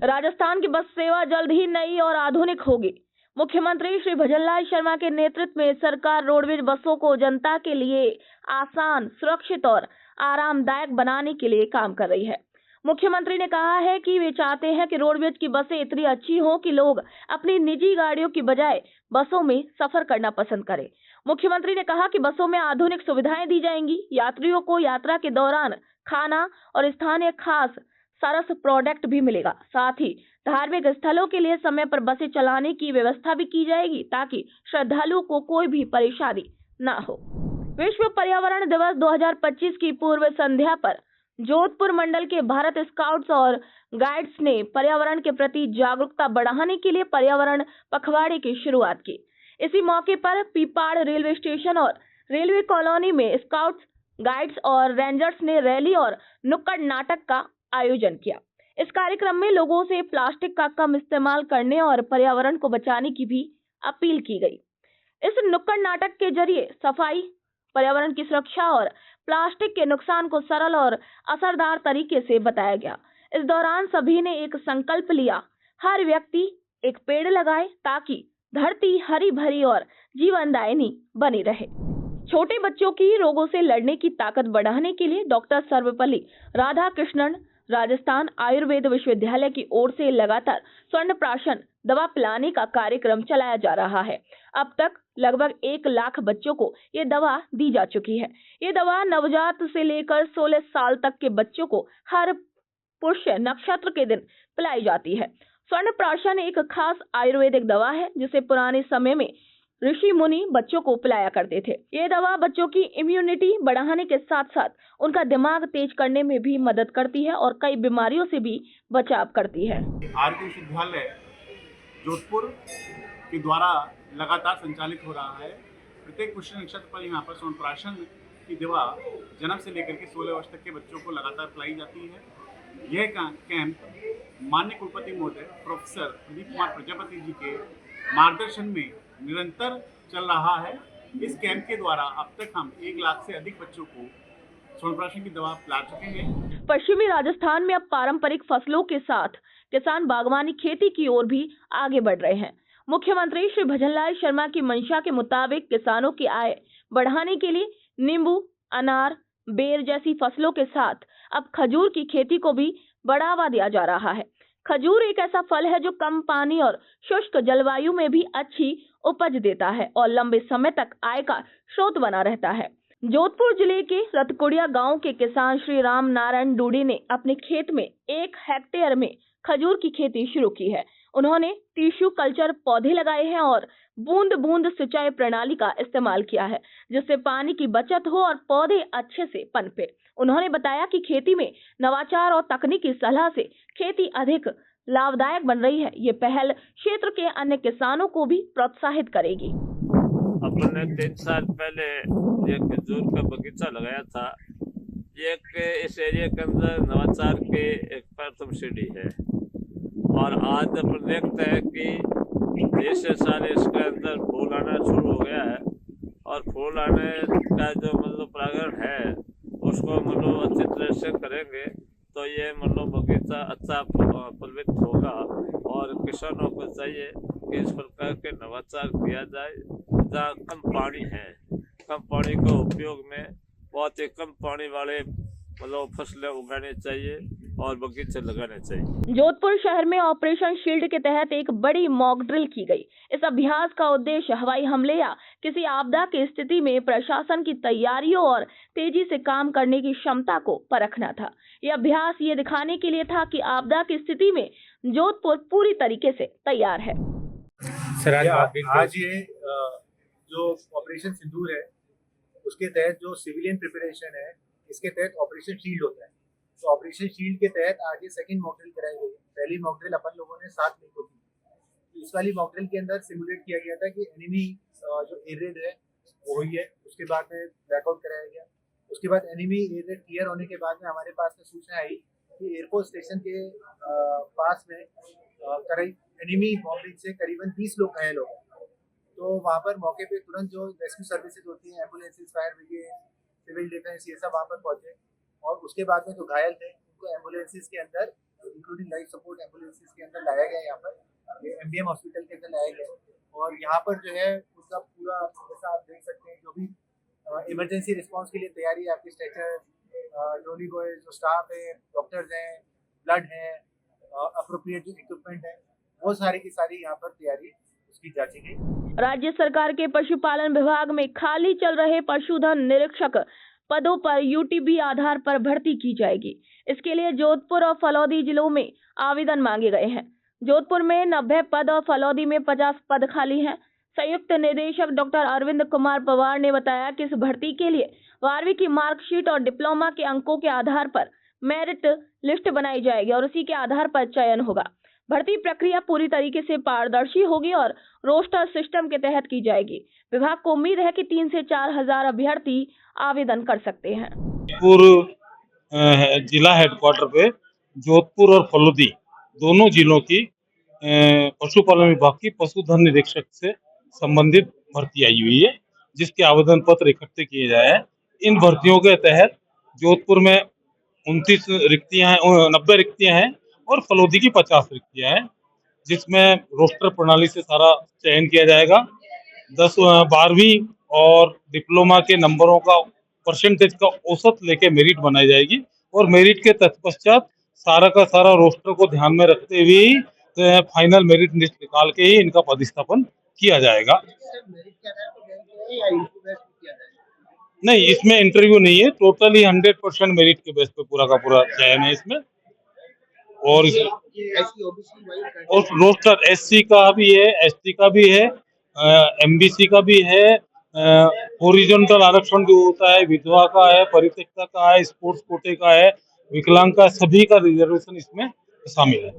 राजस्थान की बस सेवा जल्द ही नई और आधुनिक होगी। मुख्यमंत्री श्री भजनलाल शर्मा के नेतृत्व में सरकार रोडवेज बसों को जनता के लिए आसान, सुरक्षित और आरामदायक बनाने के लिए काम कर रही है। मुख्यमंत्री ने कहा है कि वे चाहते हैं कि रोडवेज की बसें इतनी अच्छी हों कि लोग अपनी निजी गाड़ियों की बजाय बसों में सफर करना पसंद करें। मुख्यमंत्री ने कहा कि बसों में आधुनिक सुविधाएं दी जाएंगी। यात्रियों को यात्रा के दौरान खाना और स्थानीय खास सरस प्रोडक्ट भी मिलेगा। साथ ही धार्मिक स्थलों के लिए समय पर बसें चलाने की व्यवस्था भी की जाएगी ताकि श्रद्धालुओं को कोई भी परेशानी न हो। विश्व पर्यावरण दिवस 2025 की पूर्व संध्या पर जोधपुर मंडल के भारत स्काउट्स और गाइड्स ने पर्यावरण के प्रति जागरूकता बढ़ाने के लिए पर्यावरण पखवाड़े की शुरुआत की। इसी मौके पर पीपाड़ रेलवे स्टेशन और रेलवे कॉलोनी में स्काउट्स, गाइड्स और रेंजर्स ने रैली और नुक्कड़ नाटक का आयोजन किया। इस कार्यक्रम में लोगों से प्लास्टिक का कम इस्तेमाल करने और पर्यावरण को बचाने की भी अपील की गई। इस नुक्कड़ नाटक के जरिए सफाई, पर्यावरण की सुरक्षा और प्लास्टिक के नुकसान को सरल और असरदार तरीके से बताया गया। इस दौरान सभी ने एक संकल्प लिया, हर व्यक्ति एक पेड़ लगाए ताकि धरती हरी भरी और जीवनदायिनी बनी रहे। छोटे बच्चों की रोगों से लड़ने की ताकत बढ़ाने के लिए डॉक्टर सर्वपल्ली राधाकृष्णन राजस्थान आयुर्वेद विश्वविद्यालय की ओर से लगातार स्वर्ण प्राशन दवा पिलाने का कार्यक्रम चलाया जा रहा है। अब तक लगभग 1 लाख बच्चों को ये दवा दी जा चुकी है। ये दवा नवजात से लेकर 16 साल तक के बच्चों को हर पुष्य नक्षत्र के दिन पिलाई जाती है। स्वर्ण प्राशन एक खास आयुर्वेदिक दवा है जिसे पुराने समय में ऋषि मुनि बच्चों को पिलाया करते थे। ये दवा बच्चों की इम्यूनिटी बढ़ाने के साथ साथ उनका दिमाग तेज करने में भी मदद करती है और कई बीमारियों से भी बचाव करती है। आयुर्वेद विश्वविद्यालय जोधपुर के द्वारा लगातार संचालित हो रहा है। प्रत्येक पुष्य नक्षत्र पर यहाँ पर स्वर्ण प्राशन की दवा जन्म से लेकर के 16 वर्ष तक के बच्चों को लगातार पिलाई जाती है। यह कैंप माननीय कुलपति महोदय प्रोफेसर प्रदीप कुमार प्रजापति जी के मार्गदर्शन में निरंतर चल रहा है। इस कैंप के द्वारा अब तक हम 1 लाख से अधिक बच्चों को स्वर्ण प्राशन की दवा पिला चुके हैं। पश्चिमी राजस्थान में अब पारंपरिक फसलों के साथ किसान बागवानी खेती की ओर भी आगे बढ़ रहे हैं। मुख्यमंत्री श्री भजनलाल शर्मा की मंशा के मुताबिक किसानों की आय बढ़ाने के लिए नींबू, अनार, बेर जैसी फसलों के साथ अब खजूर की खेती को भी बढ़ावा दिया जा रहा है। खजूर एक ऐसा फल है जो कम पानी और शुष्क जलवायु में भी अच्छी उपज देता है और लंबे समय तक आय का स्रोत बना रहता है। जोधपुर जिले के रतकुड़िया गांव के किसान श्री राम नारायण डूडी ने अपने खेत में 1 हेक्टेयर में खजूर की खेती शुरू की है। उन्होंने टिश्यू कल्चर पौधे लगाए हैं और बूंद बूंद सिंचाई प्रणाली का इस्तेमाल किया है जिससे पानी की बचत हो और पौधे अच्छे से पनपे। उन्होंने बताया कि खेती में नवाचार और तकनीकी सलाह से खेती अधिक लाभदायक बन रही है। ये पहल क्षेत्र के अन्य किसानों को भी प्रोत्साहित करेगी। अपने 3 साल पहले ये खजूर का बगीचा लगाया था। ये इस एरिया के अंदर नवाचार के एक प्रथम सीढ़ी है और आज अपन देखते हैं कि 10 साल इसके अंदर फूल आना शुरू हो गया है और फूल आने का जो मतलब प्रागण है उसको मतलब अच्छी तरह से करेंगे तो ये मतलब बगीचा अच्छा फलित होगा और किसानों को चाहिए कि इस प्रकार के नवाचार किया जाए। जहाँ कम पानी है, कम पानी के उपयोग में बहुत ही कम पानी वाले मतलब फसलें उगानी चाहिए और बगीचे लगाने चाहिए। जोधपुर शहर में ऑपरेशन शील्ड के तहत एक बड़ी मॉक ड्रिल की गई। इस अभ्यास का उद्देश्य हवाई हमले या किसी आपदा की स्थिति में प्रशासन की तैयारियों और तेजी से काम करने की क्षमता को परखना था। यह अभ्यास ये दिखाने के लिए था कि आपदा की स्थिति में जोधपुर पूरी तरीके से तैयार है। आज ये जो ऑपरेशन सिंदूर है उसके तहत जो सिविलियन प्रिपरेशन है इसके तहत ऑपरेशन शील्ड होता है। तो ऑपरेशन शील्ड के तहत आज ये सेकंड मॉक ड्रिल कराई गई है। पहली मॉक ड्रिल अपन लोगों ने 7 मई को की। तो इस वाली मॉक ड्रिल के अंदर सिमुलेट किया गया था कि एनिमी जो एयर रेड है वो हुई है, उसके बाद में ब्लैकआउट कराया गया। उसके बाद एनिमी एयर रेड क्लियर होने के बाद में हमारे पास में सूचना आई कि एयरफोर्स स्टेशन के पास में एनिमी बॉम्बिंग से करीबन 20 लोग घायल हो गए। तो वहाँ पर मौके पे तुरंत जो रेस्क्यू सर्विसेज होती हैं, ambulances, fire brigade, civil defence, ये सब वहाँ पर पहुँचे और उसके बाद में जो घायल थे उनको एम्बुलेंसेज के अंदर इंक्लूडिंग लाइफ सपोर्ट एम्बुलेंसेज के अंदर लाया गया। यहाँ पर MDM हॉस्पिटल के अंदर लाया गया और यहाँ पर जो है उसका पूरा जैसा आप देख सकते हैं जो भी इमरजेंसी रिस्पांस के लिए तैयारी है, आपकी स्ट्रेचर, ट्रॉली बॉय, जो स्टाफ है, डॉक्टर्स हैं, ब्लड है, अप्रोप्रिएट जो इक्विपमेंट है, वो सारी की सारी यहाँ पर तैयारी उसकी जांची गई। राज्य सरकार के पशुपालन विभाग में खाली चल रहे पशुधन निरीक्षक पदों पर यूटीबी आधार पर भर्ती की जाएगी। इसके लिए जोधपुर और फलौदी जिलों में आवेदन मांगे गए हैं। जोधपुर में 90 पद और फलौदी में 50 पद खाली हैं। संयुक्त निदेशक डॉक्टर अरविंद कुमार पवार ने बताया कि इस भर्ती के लिए 12वीं की मार्कशीट और डिप्लोमा के अंकों के आधार पर मेरिट लिस्ट बनाई जाएगी और उसी के आधार पर चयन होगा। भर्ती प्रक्रिया पूरी तरीके से पारदर्शी होगी और रोस्टर सिस्टम के तहत की जाएगी। विभाग को उम्मीद है कि 3 से 4 हजार अभ्यर्थी आवेदन कर सकते हैं। जिला हेडक्वार्टर पे जोधपुर और फलोदी दोनों जिलों की पशुपालन विभाग की पशुधन निरीक्षक से संबंधित भर्ती आई हुई है, जिसके आवेदन पत्र इकट्ठे किए जाए हैं। इन भर्तियों के तहत जोधपुर में 29 रिक्तियां हैं, 90 रिक्तियां हैं और फलोदी की 50 रिक्तियां हैं, जिसमें रोस्टर प्रणाली से सारा चयन किया जाएगा। 12वीं और डिप्लोमा के नंबरों का परसेंटेज का औसत लेके मेरिट बनाई जाएगी और मेरिट के तत्पश्चात सारा का सारा रोस्टर को ध्यान में रखते हुए फाइनल मेरिट लिस्ट निकाल के ही इनका पदस्थापन किया जाएगा। नहीं, इसमें इंटरव्यू नहीं है, टोटली 100% मेरिट के बेस पे पूरा का पूरा चयन है इसमें। और रोस्टर SC का भी है, ST का भी है, MBC का भी है, हॉरिजॉन्टल आरक्षण जो होता है, विधवा का है, परित्यक्ता का है, स्पोर्ट्स कोटे का है, विकलांग का, सभी का रिजर्वेशन इसमें शामिल है।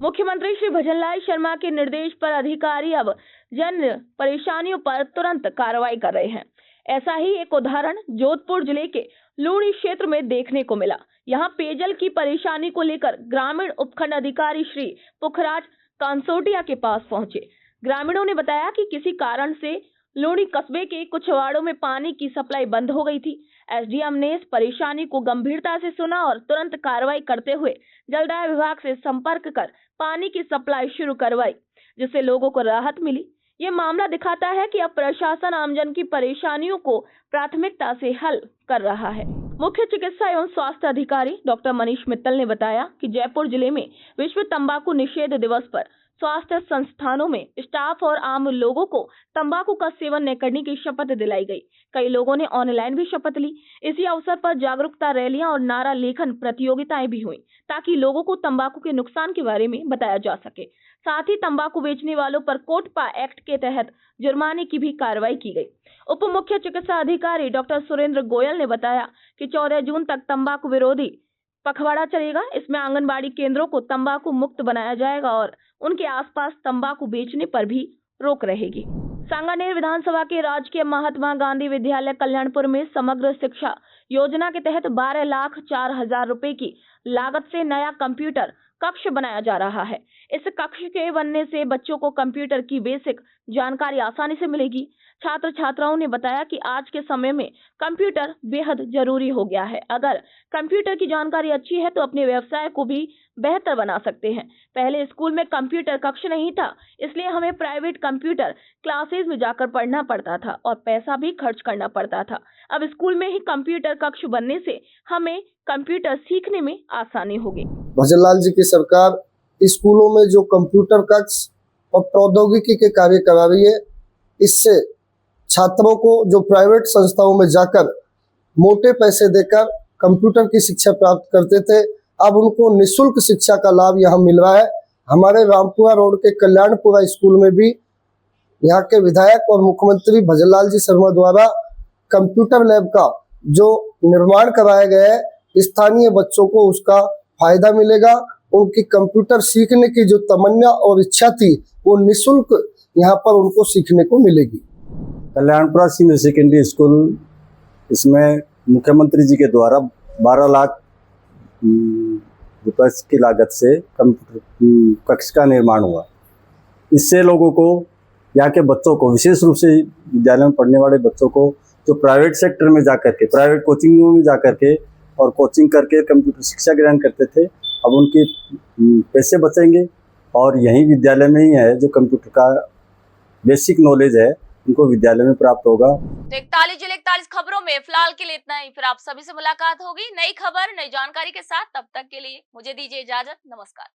मुख्यमंत्री श्री भजनलाल शर्मा के निर्देश पर अधिकारी अब जन परेशानियों पर तुरंत कार्रवाई कर रहे हैं। ऐसा ही एक उदाहरण जोधपुर जिले के लूणी क्षेत्र में देखने को मिला। यहाँ पेयजल की परेशानी को लेकर ग्रामीण उपखंड अधिकारी श्री पुखराज कांसोटिया के पास पहुंचे। ग्रामीणों ने बताया कि किसी कारण से लूणी कस्बे के कुछ वार्डों में पानी की सप्लाई बंद हो गई थी। SDM ने इस परेशानी को गंभीरता से सुना और तुरंत कार्रवाई करते हुए जलदाय विभाग से संपर्क कर पानी की सप्लाई शुरू करवाई, जिससे लोगों को राहत मिली। ये मामला दिखाता है कि अब प्रशासन आमजन की परेशानियों को प्राथमिकता से हल कर रहा है। मुख्य चिकित्सा एवं स्वास्थ्य अधिकारी डॉक्टर मनीष मित्तल ने बताया कि जयपुर जिले में विश्व तंबाकू निषेध दिवस पर स्वास्थ्य संस्थानों में स्टाफ और आम लोगों को तंबाकू का सेवन न करने की शपथ दिलाई गई। कई लोगों ने ऑनलाइन भी शपथ ली। इसी अवसर पर जागरूकता रैलियां और नारा लेखन प्रतियोगिताएं भी हुई, ताकि लोगों को तंबाकू के नुकसान के बारे में बताया जा सके। साथ ही तंबाकू बेचने वालों पर कोटपा एक्ट के तहत जुर्माने की भी कार्रवाई की गई। उप मुख्य चिकित्सा अधिकारी डॉक्टर सुरेंद्र गोयल ने बताया कि 14 जून तक तंबाकू विरोधी पखवाड़ा चलेगा। इसमें आंगनबाड़ी केंद्रों को तंबाकू मुक्त बनाया जाएगा और उनके आसपास तंबाकू बेचने पर भी रोक रहेगी। सांगानेर विधानसभा के राजकीय महात्मा गांधी विद्यालय कल्याणपुर में समग्र शिक्षा योजना के तहत 12,04,000 रुपए की लागत से नया कंप्यूटर कक्ष बनाया जा रहा है। इस कक्ष के बनने से बच्चों को कंप्यूटर की बेसिक जानकारी आसानी से मिलेगी। छात्र छात्राओं ने बताया कि आज के समय में कंप्यूटर बेहद जरूरी हो गया है। अगर कंप्यूटर की जानकारी अच्छी है तो अपने व्यवसाय को भी बेहतर बना सकते हैं। पहले स्कूल में कंप्यूटर कक्ष नहीं था, इसलिए हमें प्राइवेट कंप्यूटर क्लासेज में जाकर पढ़ना पड़ता था और पैसा भी खर्च करना पड़ता था। अब स्कूल में ही कंप्यूटर कक्ष बनने से हमें कंप्यूटर सीखने में आसानी होगी। भजनलाल जी की सरकार स्कूलों में जो कंप्यूटर कक्ष और प्रौद्योगिकी के कार्य करा रही है, इससे छात्रों को जो प्राइवेट संस्थाओं में जाकर मोटे पैसे देकर कंप्यूटर की शिक्षा प्राप्त करते थे, अब उनको निःशुल्क शिक्षा का लाभ यहाँ मिल रहा है। हमारे रामपुरा रोड के कल्याणपुरा स्कूल में भी यहाँ के विधायक और मुख्यमंत्री भजनलाल जी शर्मा द्वारा कंप्यूटर लैब का जो निर्माण कराया गया है, स्थानीय बच्चों को उसका फायदा मिलेगा। उनकी कंप्यूटर सीखने की जो तमन्ना और इच्छा थी, वो निःशुल्क यहाँ पर उनको सीखने को मिलेगी। कल्याणपुरा सीनियर सेकेंडरी स्कूल, इसमें मुख्यमंत्री जी के द्वारा 12 लाख रुपए की लागत से कंप्यूटर कक्ष का निर्माण हुआ। इससे लोगों को, यहाँ के बच्चों को, विशेष रूप से विद्यालय में पढ़ने वाले बच्चों को, जो प्राइवेट सेक्टर में जाकर के, प्राइवेट कोचिंगों में जाकर के और कोचिंग करके कंप्यूटर शिक्षा ग्रहण करते थे, अब उनके पैसे बचेंगे और यही विद्यालय में ही है जो कंप्यूटर का बेसिक नॉलेज है, उनको विद्यालय में प्राप्त होगा। 41 जिले 41 खबरों में फिलहाल के लिए इतना ही। फिर आप सभी से मुलाकात होगी नई खबर, नई जानकारी के साथ। तब तक के लिए मुझे दीजिए इजाजत। नमस्कार।